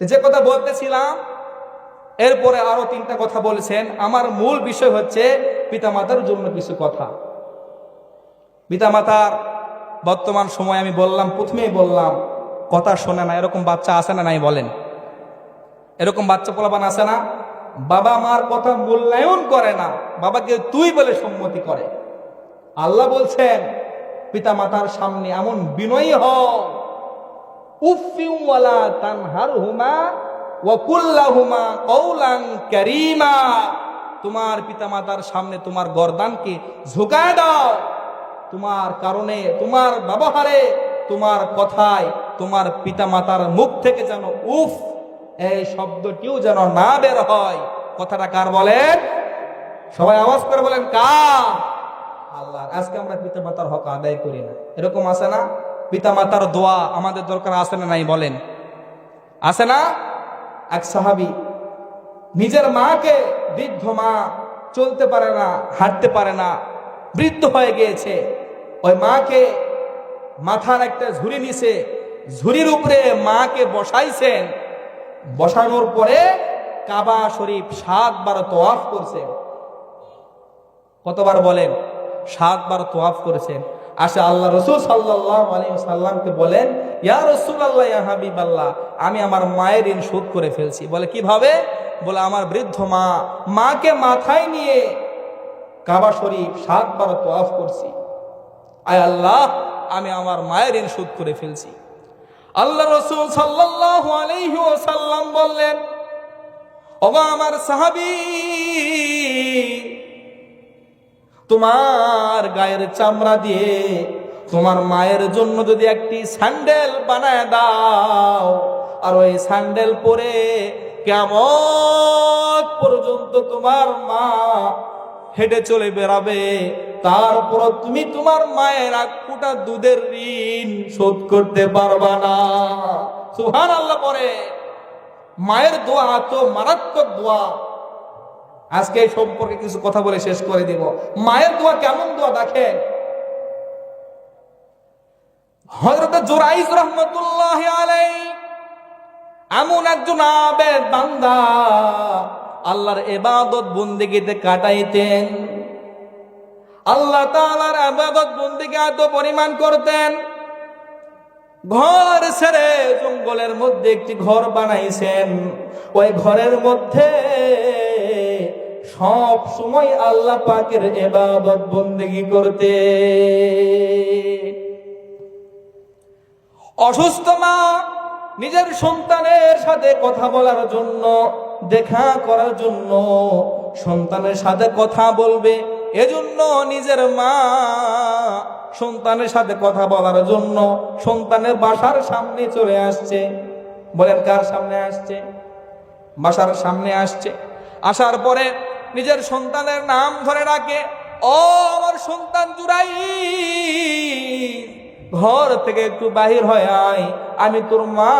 যে কথা বলতেছিলাম, এরপরে আরো 3টা কথা বলেছেন। আমার মূল বিষয় হচ্ছে পিতামাতার জন্য কিছু কথা। পিতামাতার বর্তমান সময় আমি বললাম, প্রথমেই বললাম, কথা শোনে না, এরকম বাচ্চা আছে না নাই? বলেন, এরকম বাচ্চা পোলাপান আছে না? বাবা মার কথা মূল্যায়ন করে না, বাবাকে তুই বলে সম্মতি করে। আল্লাহ বলছেন পিতামাতার সামনে এমন বিনয়ী হও, উফিউ ওয়ালা তানহারহুমা ওয়া কুল লাহুমা কওলান কারীমা। তোমার পিতামাতার সামনে তোমার গর্দানকে ঝুঁকায় দাও। তোমার কারণে, তোমার ব্যবহারে, তোমার কথায় তোমার পিতামাতার মুখ থেকে যেন উফ এই শব্দটিও যেন না বের হয়। কথাটা কার বলেন? সবাই আওয়াজ করে বলেন কার? আল্লাহ। আজকে আমরা পিতামাতার হক আদায় করি না, এরকম আছে না? পিতামাতার দোয়া আমাদের দরকার আছে না নাই? বলেন, আছে না? এক সাহাবী নিজের মাকে, বৃদ্ধ মা, চলতে পারে না, হাঁটতে পারে না, বৃদ্ধ হয়ে গিয়েছে, ওই মাকে মাথার একটা ঝুড়ি নিছে, ঝুড়ির উপরে মাকে বসাইছেন। বসানোর পরে কাবা শরীফ 7 বার তওয়াফ করছেন। কতবার বলেন? 7 বার তওয়াফ করেছেন। আসে আল্লাহ রসুল সাল্লাল্লাহু আলাইহি ওয়াসাল্লামকে বলেন, ইয়া রাসূলুল্লাহ, ইয়া হাবিবাল্লাহ, আমি আমার মায়ের ঋণ শোধ করে ফেলছি। বলে কিভাবে? বলে আমার বৃদ্ধ মাকে মাথায় নিয়ে কাবা শরীফ 7 বার তওয়াফ করছি। আয় আল্লাহ, আমি আমার মায়ের ঋণ শোধ করে ফেলছি। আল্লাহ রসুল সাল্লাল্লাহু আলাইহি ওয়াসাল্লাম বললেন, ওগো আমার সাহাবী, তোমার গায়ের চামড়া দিয়ে তোমার মায়ের জন্য যদি একটি স্যান্ডেল বানায় দাও, আর ওই স্যান্ডেল পরে কিয়ামত পর্যন্ত তোমার মা হেঁটে চলে বেড়াবে, তারপর তুমি তোমার মায়ের এক ফোঁটা দুধের ঋণ শোধ করতে পারবা না। সুবহানাল্লাহ। পরে মায়ের দোয়া তো মারাত্মক দোয়া। আজকে এই সম্পর্কে কিছু কথা বলে শেষ করে দিব। মায়ের দোয়া কেমন দোয়া দেখেন। হযরত জুরাইজ রাহমাতুল্লাহি আলাইহি এমন একজন আবেদ বান্দা, আল্লাহর ইবাদত বন্দেগীতে কাটাইতেন, আল্লাহ তাআলার ইবাদত বন্দেগী এত পরিমাণ করতেন, ঘর ছেড়ে জঙ্গলের মধ্যে একটি ঘর বানাইছেন। ওই ঘরের মধ্যে সব সময় আল্লাহ পাকের ইবাদত বন্দেগী করতে। অসুস্থ মা নিজের সন্তানের সাথে কথা বলার জন্য, দেখা করার জন্য, সন্তানের সাথে কথা বলবে এজন্য নিজের মা সন্তানের সাথে কথা বলার জন্য সন্তানের বাসার সামনে চলে আসছে। বলেন কার সামনে আসছে? বাসার সামনে আসছে। আসার পরে নিজের সন্তানের নাম ধরে ডাকে, ও আমার সন্তান জুরাইজ, ঘর থেকে একটু বাহির হয়ে আয়, আমি তোর মা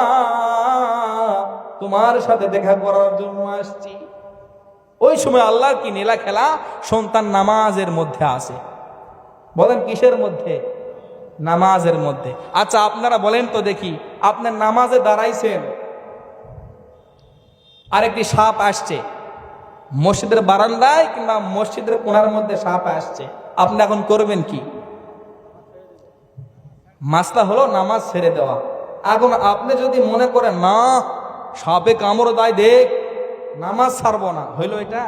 তোমার সাথে দেখা করার জন্য আসছি। ওই সময় আল্লাহর কি নীলা খেলা, সন্তান নামাজের মধ্যে আসে। বলেন কিসের মধ্যে? নামাজের মধ্যে। আচ্ছা আপনারা বলেন তো দেখি, আপনার নামাজে দাঁড়াইছেন, আরেকটি সাপ আসছে মসজিদের বারান্দায় কিংবা মসজিদের কোণার মধ্যে, সাপ আসছে, আপনি এখন করবেন কি? মাসলা হলো নামাজ ছেড়ে দেওয়া। এখন আপনি যদি মনে করেন না সাপে কামড় দেয়, দেখ নামাজ ছাড়বো না, হইল এটা?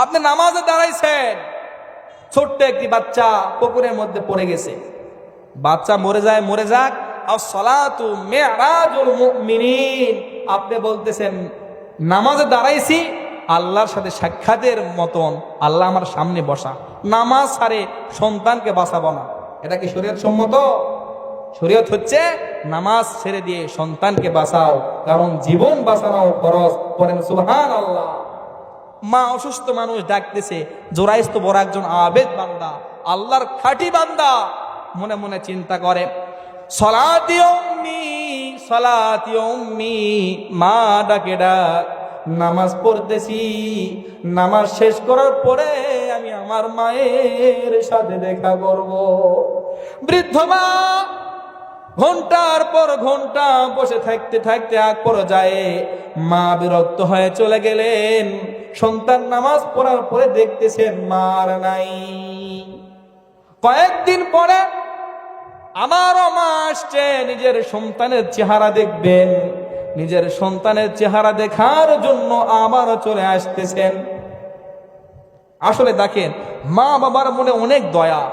আপনি নামাজে দাঁড়াইছেন, ছোট্ট একটি বাচ্চা পুকুরের মধ্যে পড়ে গেছে, বাচ্চা মরে যায়, মরে যাক, আস-সালাতু মি'রাজুল মুমিনিন। আপনি বলতেছেন নামাজে দাঁড়াইছি আল্লাহর সাথে সাক্ষাতের মতন, আল্লাহ আমার সামনে বসা, নামাজ ছাড়ে সন্তানকে বাঁচাবো না। এটা কি শরীয়ত সম্মত? শরীয়ত হচ্ছে নামাজ ছেড়ে দিয়ে সন্তানকে বাঁচাও, কারণ জীবন বাঁচানো ফরজ। পড়েন সুবহানাল্লাহ। মা অসুস্থ মানুষ ডাকতেছে, জোরাইজ তো বড় একজন আবেদ বান্দা, আল্লাহর খাঁটি বান্দা, মনে মনে চিন্তা করে সলাতি উম্মি, সলাতি উম্মি, মা ডাকে ডাক, নামাজ পড়তেছি, নামাজ শেষ করার পরে আমি আমার মায়ের সাথে দেখা করব। বৃদ্ধ মা ঘন্টার পর ঘন্টা বসে থাকতে থাকতে এক পর্যায়ে মা বিরক্ত হয়ে চলে গেলেন। সন্তান নামাজ পড়ার পরে দেখতেছেন মার নাই। কয়েকদিন পরে আমারও মা আসছে, নিজের সন্তানের চেহারা দেখবেন, নিজের সন্তানের চেহারা দেখার জন্য আবারও চলে আসতেছেন। আসলে দেখেন, মা বাবার মনে অনেক দয়া।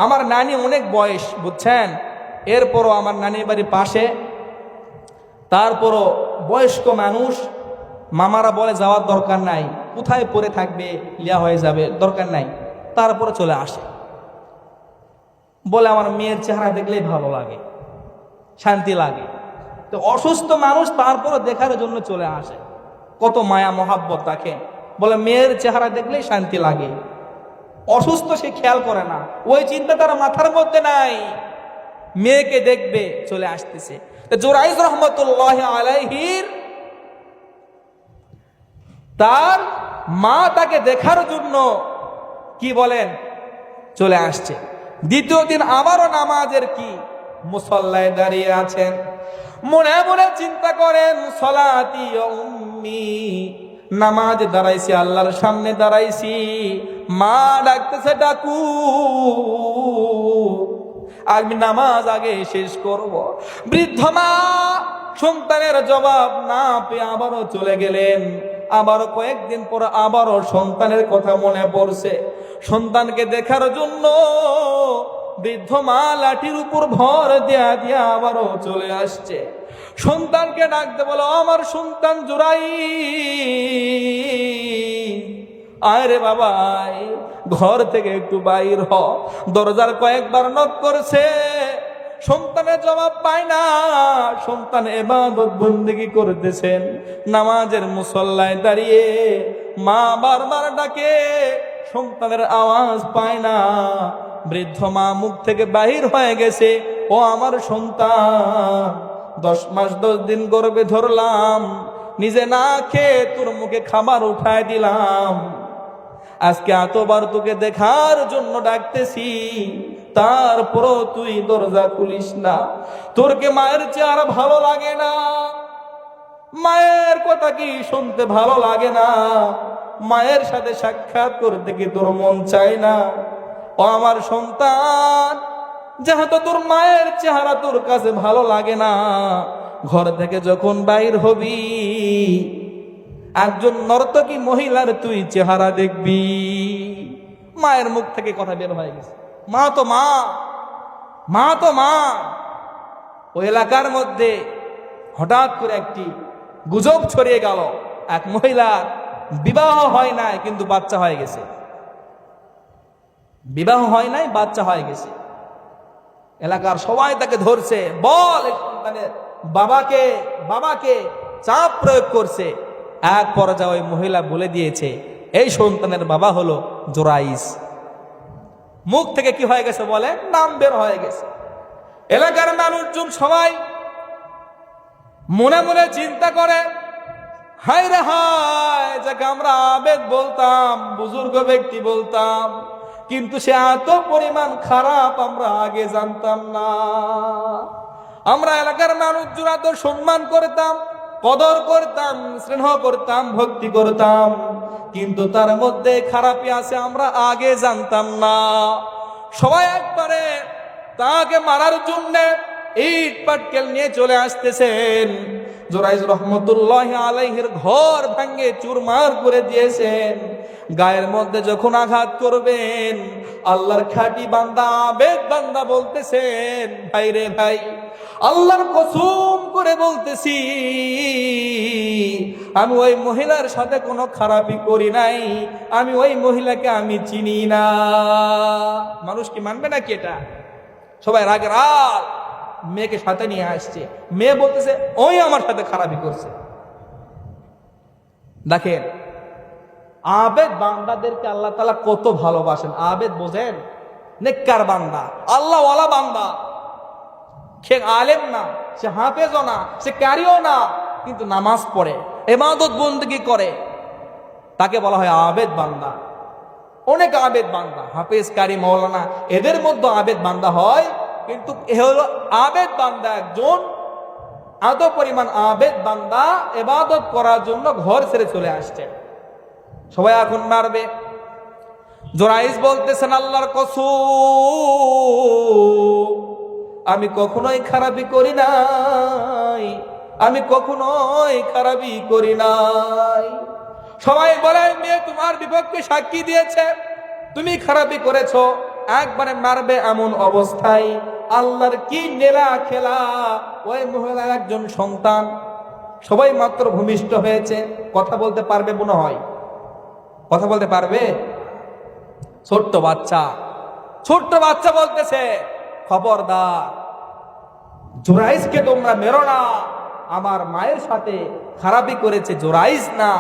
আমার নানি অনেক বয়স, বুঝছেন, এরপরও আমার নানির বাড়ি পাশে, তারপরও বয়স্ক মানুষ, মামারা বলে যাওয়ার দরকার নাই, কোথায় পড়ে থাকবে, লিয়া হয়ে যাবে, দরকার নাই, তারপরে চলে আসে। বলে আমার মেয়ের চেহারা দেখলেই ভালো লাগে, শান্তি লাগে। তো অসুস্থ মানুষ তারপরও দেখার জন্য চলে আসে, কত মায়া মহাব্বত দেখে। বলে মেয়ের চেহারা দেখলেই শান্তি লাগে। অসুস্থ সে খেয়াল করে না, ওই চিন্তা তার মাথার মধ্যে নাই, মেয়েকে দেখবে চলে আসতেছে। জুরাইজ রহমতুল্লাহ আলাইহির তার মা তাকে দেখার জন্য কি বলেন চলে আসছে। দ্বিতীয় দিন আবারও নামাজের কি মুসল্লায় দাঁড়িয়ে আছেন, মনে মনে চিন্তা করেন সলাতি উম্মি, নামাজ দাঁড়াইছি, আল্লাহর সামনে দাঁড়াইছি, মা ডাকতেছে ডাকু, আমি নামাজ আগে শেষ করব। বৃদ্ধ মা সন্তানের জবাব না পেয়ে আবারও চলে গেলেন। আবারও কয়েকদিন পর আবারও সন্তানের কথা মনে পড়ছে, সন্তানকে দেখার জন্য বৃদ্ধ মা লাঠির উপর ভর দেয়া দিয়া আবারও চলে আসছে। সন্তানকে ডাকতে বলো, আমার সন্তান জোরাই, আয় রে বাবা, ঘর থেকে একটু বাইর হ। দরজার কয়েকবার নক করছে, সন্তানের জবাব পায় না। সন্তান ইবাদত বন্দেগী করতেছেন, নামাজের মুসল্লায় দাঁড়িয়ে মা বারবার ডাকে, সন্তানের আওয়াজ পায় না। বৃদ্ধ মা মুখ থেকে বাহির হয়ে গেছে, ও আমার সন্তান, 10 মাস 10 দিন গর্ভে ধরলাম, নিজে না খেয়ে তোর মুখে খাবার উঠায় দিলাম, আজকে এতবার তোকে দেখার জন্য ডাকতেছি, তারপরও তুই দরজা খুলিস না। তোর কি মায়ের চেহারা ভালো লাগে না? মায়ের কথা কি শুনতে ভালো লাগে না? মায়ের সাথে সাক্ষাৎ করতে কি তোর মন চায় না? ও আমার সন্তান, যেহেতু তোর মায়ের চেহারা তোর কাছে ভালো লাগে না, ঘর থেকে যখন বাইর হবি, একজন নর্তকী মহিলার তুই চেহারা দেখবি। মায়ের মুখ থেকে কথা বের হয়ে গেছে, মা তো মা, মা তো মা। ওই এলাকার মধ্যে হঠাৎ করে একটি গুজব ছড়িয়ে গেল, এক মহিলার বিবাহ হয় নাই কিন্তু বাচ্চা হয়ে গেছে। বিবাহ হয় নাই, বাচ্চা হয়ে গেছে। এলাকার সবাই তাকে ধরছে, বল সন্তানের বাবাকে, বাবাকে চাপ প্রয়োগ করছে। এক পর্যায়ে ওই মহিলা বলে দিয়েছে, এই সন্তানের বাবা হলো জোরাইস। মুখ থেকে কি হয়ে গেছে বলে, নাম বের হয়ে গেছে। এলাকার মানুষজন সবাই মনে মনে চিন্তা করে, হায় রে হায়, যাকে আমরা আবেদ বলতাম, বুজুর্গ ব্যক্তি বলতাম, কিন্তু সে এত পরিমাণ খারাপ আমরা আগে জানতাম না। আমরা এলাকার মানুষজন এত সম্মান করতাম, কদর করতাম, স্নেহ করতাম, ভক্তি করতাম, কিন্তু তার মধ্যে খারাপই আছে আমরা আগে জানতাম না। সবাই একবারে তাকে মারার জন্য ইট পাটকেল নিয়ে চলে আসতেছেন। জোরাইজ রহমতুল্লাহ আলাইহির ঘর ভাঙ্গে চুরমার করে দিয়েছেন। গায়ের মধ্যে যখন আঘাত করবেন, আল্লাহর খাঁটি বান্দা, আবেদ বান্দা বলতেছেন, ভাই রে ভাই, আল্লাহর কসম করে বলতেছি, আমি ওই মহিলার সাথে কোনো খারাপই করি নাই, আমি ওই মহিলাকে আমি চিনি না। মানুষ কি মানবে নাকি এটা? সবাই রাগে রাগ মেয়েকে সাথে নিয়ে আসছে, মেয়ে বলতেছে ওই আমার সাথে খারাপই করছে। দেখেন আবেদ বান্দাদেরকে আল্লাহ তাআলা কত ভালোবাসেন। আবেদ বোঝেন, নেককার বান্দা, আল্লাহ ওয়ালা বান্দা। সে আলেম না, সে হাফেজও না, সে ক্যারিও না, কিন্তু নামাজ পড়ে, ইবাদত বন্দেগী করে, তাকে বলা হয় আবেদ বান্দা। অনেক আবেদ বান্দা, হাফেজ, কারি, মাওলানা, এদের মধ্যে আবেদ বান্দা হয়, কিন্তু এ হলো আবেদ বান্দা একজন, এত পরিমাণ আবেদ বান্দা ইবাদত করার জন্য ঘর ছেড়ে চলে আসছে। সবাই এখন মারবে। জোরাইস বলতেছেন, আল্লাহর কসম, আমি কখনোই খারাপি করি নাই, আমি কখনোই খারাপি করি নাই। সবাই বলে, মেয়ে তোমার বিপক্ষে সাক্ষী দিয়েছে, তুমি খারাপি করেছো, একবারে মারবে এমন অবস্থায়। আল্লাহর কি লীলা খেলা! ওই মহিলার একজন সন্তান, সবাই মাত্র ভূমিষ্ঠ হয়েছে, কথা বলতে পারবে মনে হয়, কথা বলতে পারবে। ছোট্ট বাচ্চা, ছোট্ট বাচ্চা বলতেছে, খবরদার, জোরাইসকে তোমরা মেরো না, আমার মায়ের সাথে খারাপি করেছে জোরাইস না,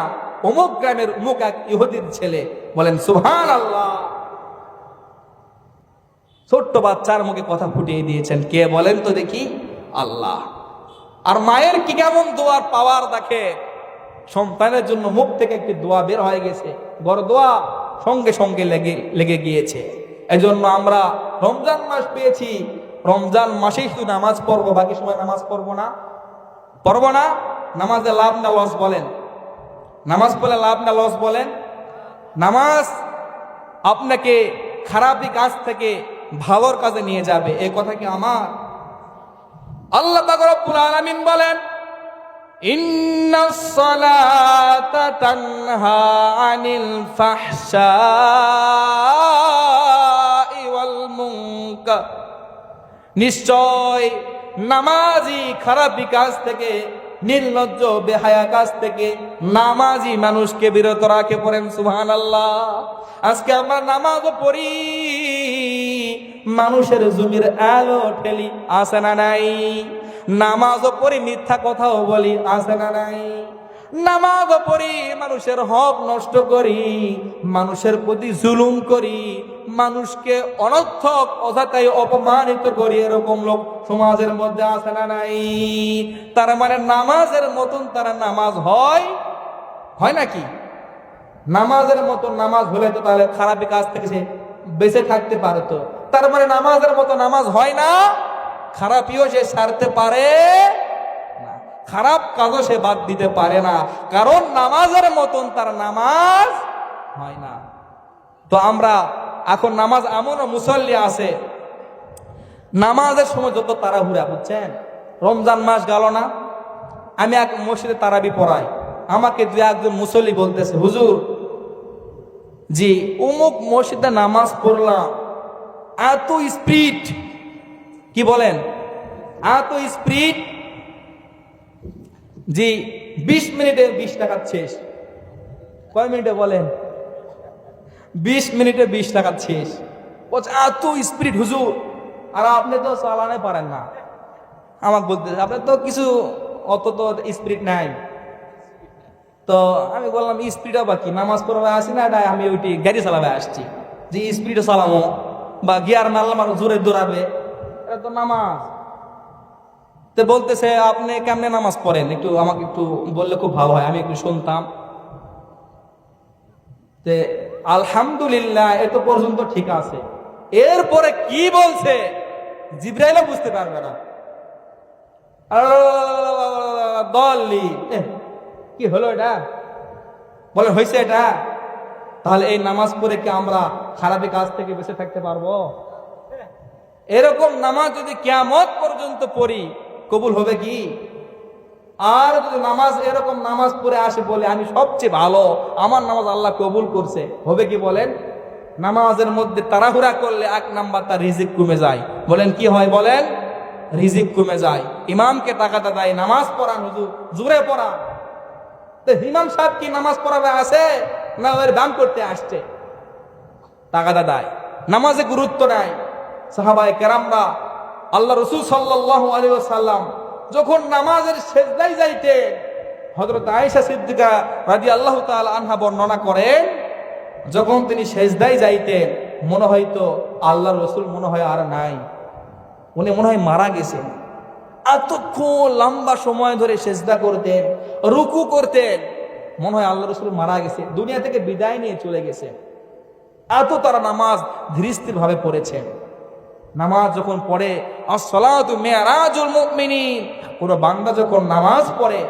অমুক গ্রামের অমুক এক ইহুদির ছেলে। বলেন সুবহানাল্লাহ। ছোট্ট বাচ্চার মুখে কথা ফুটিয়ে দিয়েছেন কে বলেন তো দেখি? আল্লাহ। আর মায়ের কি কেমন দোয়ার পাওয়ার দেখে। সন্তানের জন্য মুখ থেকে একটি দোয়া বের হয়ে গেছে, বড় দোয়া সঙ্গে সঙ্গে লেগে গিয়েছে। এজন্য আমরা রমজান মাস পেয়েছি, রমজান মাসেই শুধু নামাজ পড়বো, বাকি সময় নামাজ পড়বো না, পড়বো না। নামাজে লাভ না লস বলেন? নামাজ পড়লে লাভ না লস বলেন? নামাজ আপনাকে খারাপি কাজ থেকে ভালোর কাজে নিয়ে যাবে, এই কথা কি আমার? আল্লাহ পাক রব্বুল আলামিন বলেন, ইন্নাস সালাতা তানহা আনিল ফাহশাই ওয়াল মুনকার নিশ্চয় নামাজি খারাপি কাজ থেকে, নির্লজ্জ বেহায়া কাজ থেকে নামাজি মানুষকে বিরত রাখে। পড়েন সুবহানাল্লাহ। আজকে আমরা নামাজও পড়ি, মানুষের জমির আলো ঠেলি, আছে না নাই? নামাজও পড়ি, মিথ্যা কথাও বলি, আছে না নাই? নামাজও পড়ি, মানুষের হক নষ্ট করি, মানুষের প্রতি জুলুম করি, মানুষকে অনর্থক অযথাই অপমানিত করি। এরকম লোক সমাজের মধ্যে আছে না নাই? তার মানে নামাজের মতন তারা নামাজ হয় নাকি? নামাজের মতন নামাজ হলে তো তাহলে খারাপি কাজ থেকে সে বেঁচে থাকতে পারতো। তার মানে নামাজের মতো নামাজ হয় না, খারাপিও সে ছাড়তে পারে না, খারাপ কাজও সে বাদ দিতে পারে না, কারণ নামাজের মতন তার নামাজ হয় না। তো আমরা এখন নামাজ এমনও মুসল্লি আছে, নামাজের সময় যত তাড়াহুড়া, বুঝছেন? রমজান মাস গেল না, আমি এক মসজিদে তারাবি পড়াই, আমাকে দু একজন মুসল্লি বলতেছে, হুজুর জি অমুক মসজিদে নামাজ পড়লাম, এত স্পিড, কি বলেন, এত স্পিড, জি 20 মিনিটে 20 টাকা শেষ। কয় মিনিটে বলেন? 20 মিনিটে 20 টাকা শেষ। বলছে এত স্পিড হুজুর, আর আপনি তো চালানে পারেন না। আমাকে বলতেছে আপনার তো কিছু অত তো স্পিড নাই। তো আমি বললাম স্পিডও বাকি, নামাজ পড়বে আসি না, এটা আমি ওইটি গাড়ি চালাবে আসছি, যে স্পিডও চালামো বা গিয়ার মারলাম আর জোরে দৌড়াবে, এটা তো নামাজ। তো বলতেছে আপনি কেমনে নামাজ পড়েন, একটু আমাকে একটু বললে খুব ভালো হয়, আমি একটু শুনতাম। তে আলহামদুলিল্লাহ এত পর্যন্ত ঠিক আছে, এরপরে কি বলছে জিবরাইলও বুঝতে পারবে না। দলি কি হলো এটা, বলে হয়েছে এটা? তাহলে এই নামাজ পড়ে কি আমরা খারাপি কাজ থেকে বেঁচে থাকতে পারবো? এরকম নামাজ যদি কিয়ামত পর্যন্ত পড়ি কবুল হবে কি? আর যদি নামাজ এরকম নামাজ পড়ে আসে বলে আমি সবচেয়ে ভালো, আমার নামাজ আল্লাহ কবুল করছে, হবে কি বলেন? নামাজের মধ্যে তাড়াহুড়া করলে এক নাম্বার তার রিজিক কমে যায়। বলেন কি হয়? বলেন রিজিক কমে যায়। ইমামকে টাকাটা দেয়, নামাজ পড়ান হুজুর, জোরে পড়া। তো ইমাম সাহেব কি নামাজ পড়াবে আসে না ওর দাম করতে আসছে? টাকাটা দেয়, নামাজে গুরুত্ব নাই। সাহাবায়ে কেরামরা, আল্লাহ রাসূল সাল্লাল্লাহু আলাইহি ওয়াসাল্লাম যখন নামাজের সেজদায় যাইতেন, হযরত আয়েশা সিদ্দিকা রাদিয়াল্লাহু তাআলা আনহা বর্ণনা করেন, যখন তিনি সেজদায় যাইতেন মনে হয়তো আল্লাহ রাসূল মনে হয় আর নাই, উনি মনে হয় মারা গেছেন। এতক্ষণ লম্বা সময় ধরে সেজদা করতেন, রুকু করতেন, মনে হয় আল্লাহ রাসূল মারা গেছে, দুনিয়া থেকে বিদায় নিয়ে চলে গেছে। এত তারা নামাজ ধীরস্থির ভাবে পড়েছেন। নামাজ যখন পড়ে, আস-সালাতু মিরাজুল মুমিনিন, পুরো বান্দা যখন নামাজ পড়ে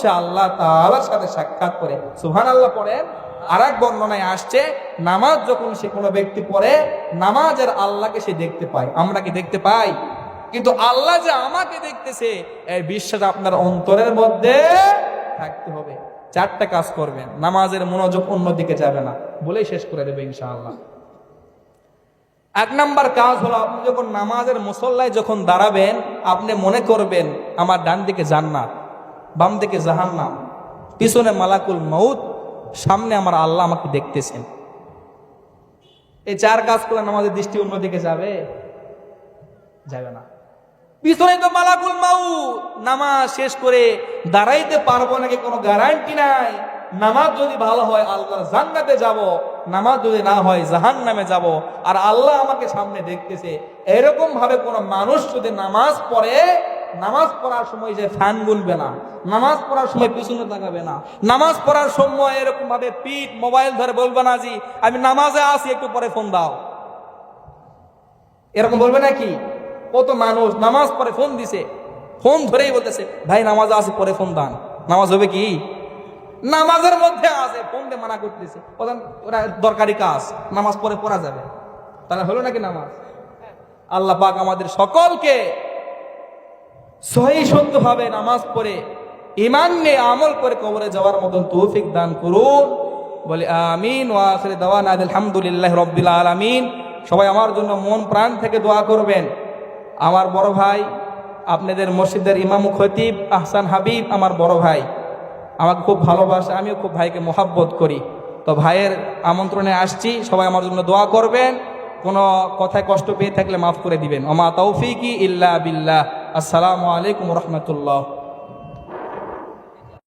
সে আল্লাহ তাআলার সাথে সাক্ষাৎ করে। সুবহানাল্লাহ পড়েন। আরেক বর্ণনায় আসছে, নামাজ যখন সে কোনো ব্যক্তি পড়ে, নামাজের আল্লাহকে সে দেখতে পায়। আমরা কি দেখতে পাই? কিন্তু আল্লাহ যে আমাকে দেখতেছে এই বিশ্বাস আপনার অন্তরের মধ্যে থাকতে হবে। 4টা কাজ করবেন, নামাজের মনোযোগ অন্যদিকে যাবে না, বলেই শেষ করে দেবে ইনশাআল্লাহ। 1 নাম্বার কাজ হলো, আপনি যখন নামাজের মুসল্লায় যখন দাঁড়াবেন, আপনি মনে করবেন আমার ডান দিকে জান্নাত, বাম দিকে জাহান্নাম, পিছনে মালাকুল মউত, সামনে আমার আল্লাহ আমাকে দেখতেছেন। এই 4 কাজ করলে নামাজের দৃষ্টি অন্যদিকে যাবে? যাবে না। পিছনে তো মালাকুল মউত, নামাজ শেষ করে দাঁড়াইতে পারবো নাকি কোনো গ্যারান্টি নাই। নামাজ যদি ভালো হয় আল্লাহর জান্নাতে যাব, নামাজ যদি না হয় জাহান্নামে যাব, আর আল্লাহ আমাকে সামনে দেখতেছে। এরকম ভাবে কোন মানুষ যদি নামাজ পড়ে, নামাজ পড়ার সময় যে ফ্যান গুনবে না, নামাজ পড়ার সময় পিছনে তাকাবে না, নামাজ পড়ার সময় এরকম ভাবে পিঠ মোবাইল ধরে বলবে না জি আমি নামাজে আসি একটু পরে ফোন দাও, এরকম বলবে নাকি? কত মানুষ নামাজ পড়ে ফোন দিছে, ফোন ধরেই বলতেছে ভাই নামাজে আসি পরে ফোন দান। নামাজ হবে কি? নামাজের মধ্যে আছে, ফোন দিয়ে মানা করতেছে, ওরা দরকারি কাজ, নামাজ পড়ে পড়া যাবে, তাহলে হলো নাকি নামাজ? আল্লাহ পাক আমাদের সকলকে সহি শুদ্ধ ভাবে নামাজ পড়ে ঈমান নিয়ে আমল করে কবরে যাওয়ার মতন তৌফিক দান করুন। বলে আমিন। ওয়া আখির দাওয়ানা আলহামদুলিল্লাহি রাব্বিল আলামিন। সবাই আমার জন্য মন প্রাণ থেকে দোয়া করবেন। আমার বড় ভাই, আপনাদের মসজিদের ইমাম খতিব আহসান হাবিব আমার বড় ভাই, আমাকে খুব ভালোবাসে, আমিও খুব ভাইকে মোহাব্বত করি। তো ভাইয়ের আমন্ত্রণে আসছি, সবাই আমার জন্য দোয়া করবেন। কোনো কথায় কষ্ট পেয়ে থাকলে মাফ করে দিবেন। ওমা তৌফিকি ইল্লা বিল্লাহ। আসসালামু আলাইকুম রহমতুল্লাহ।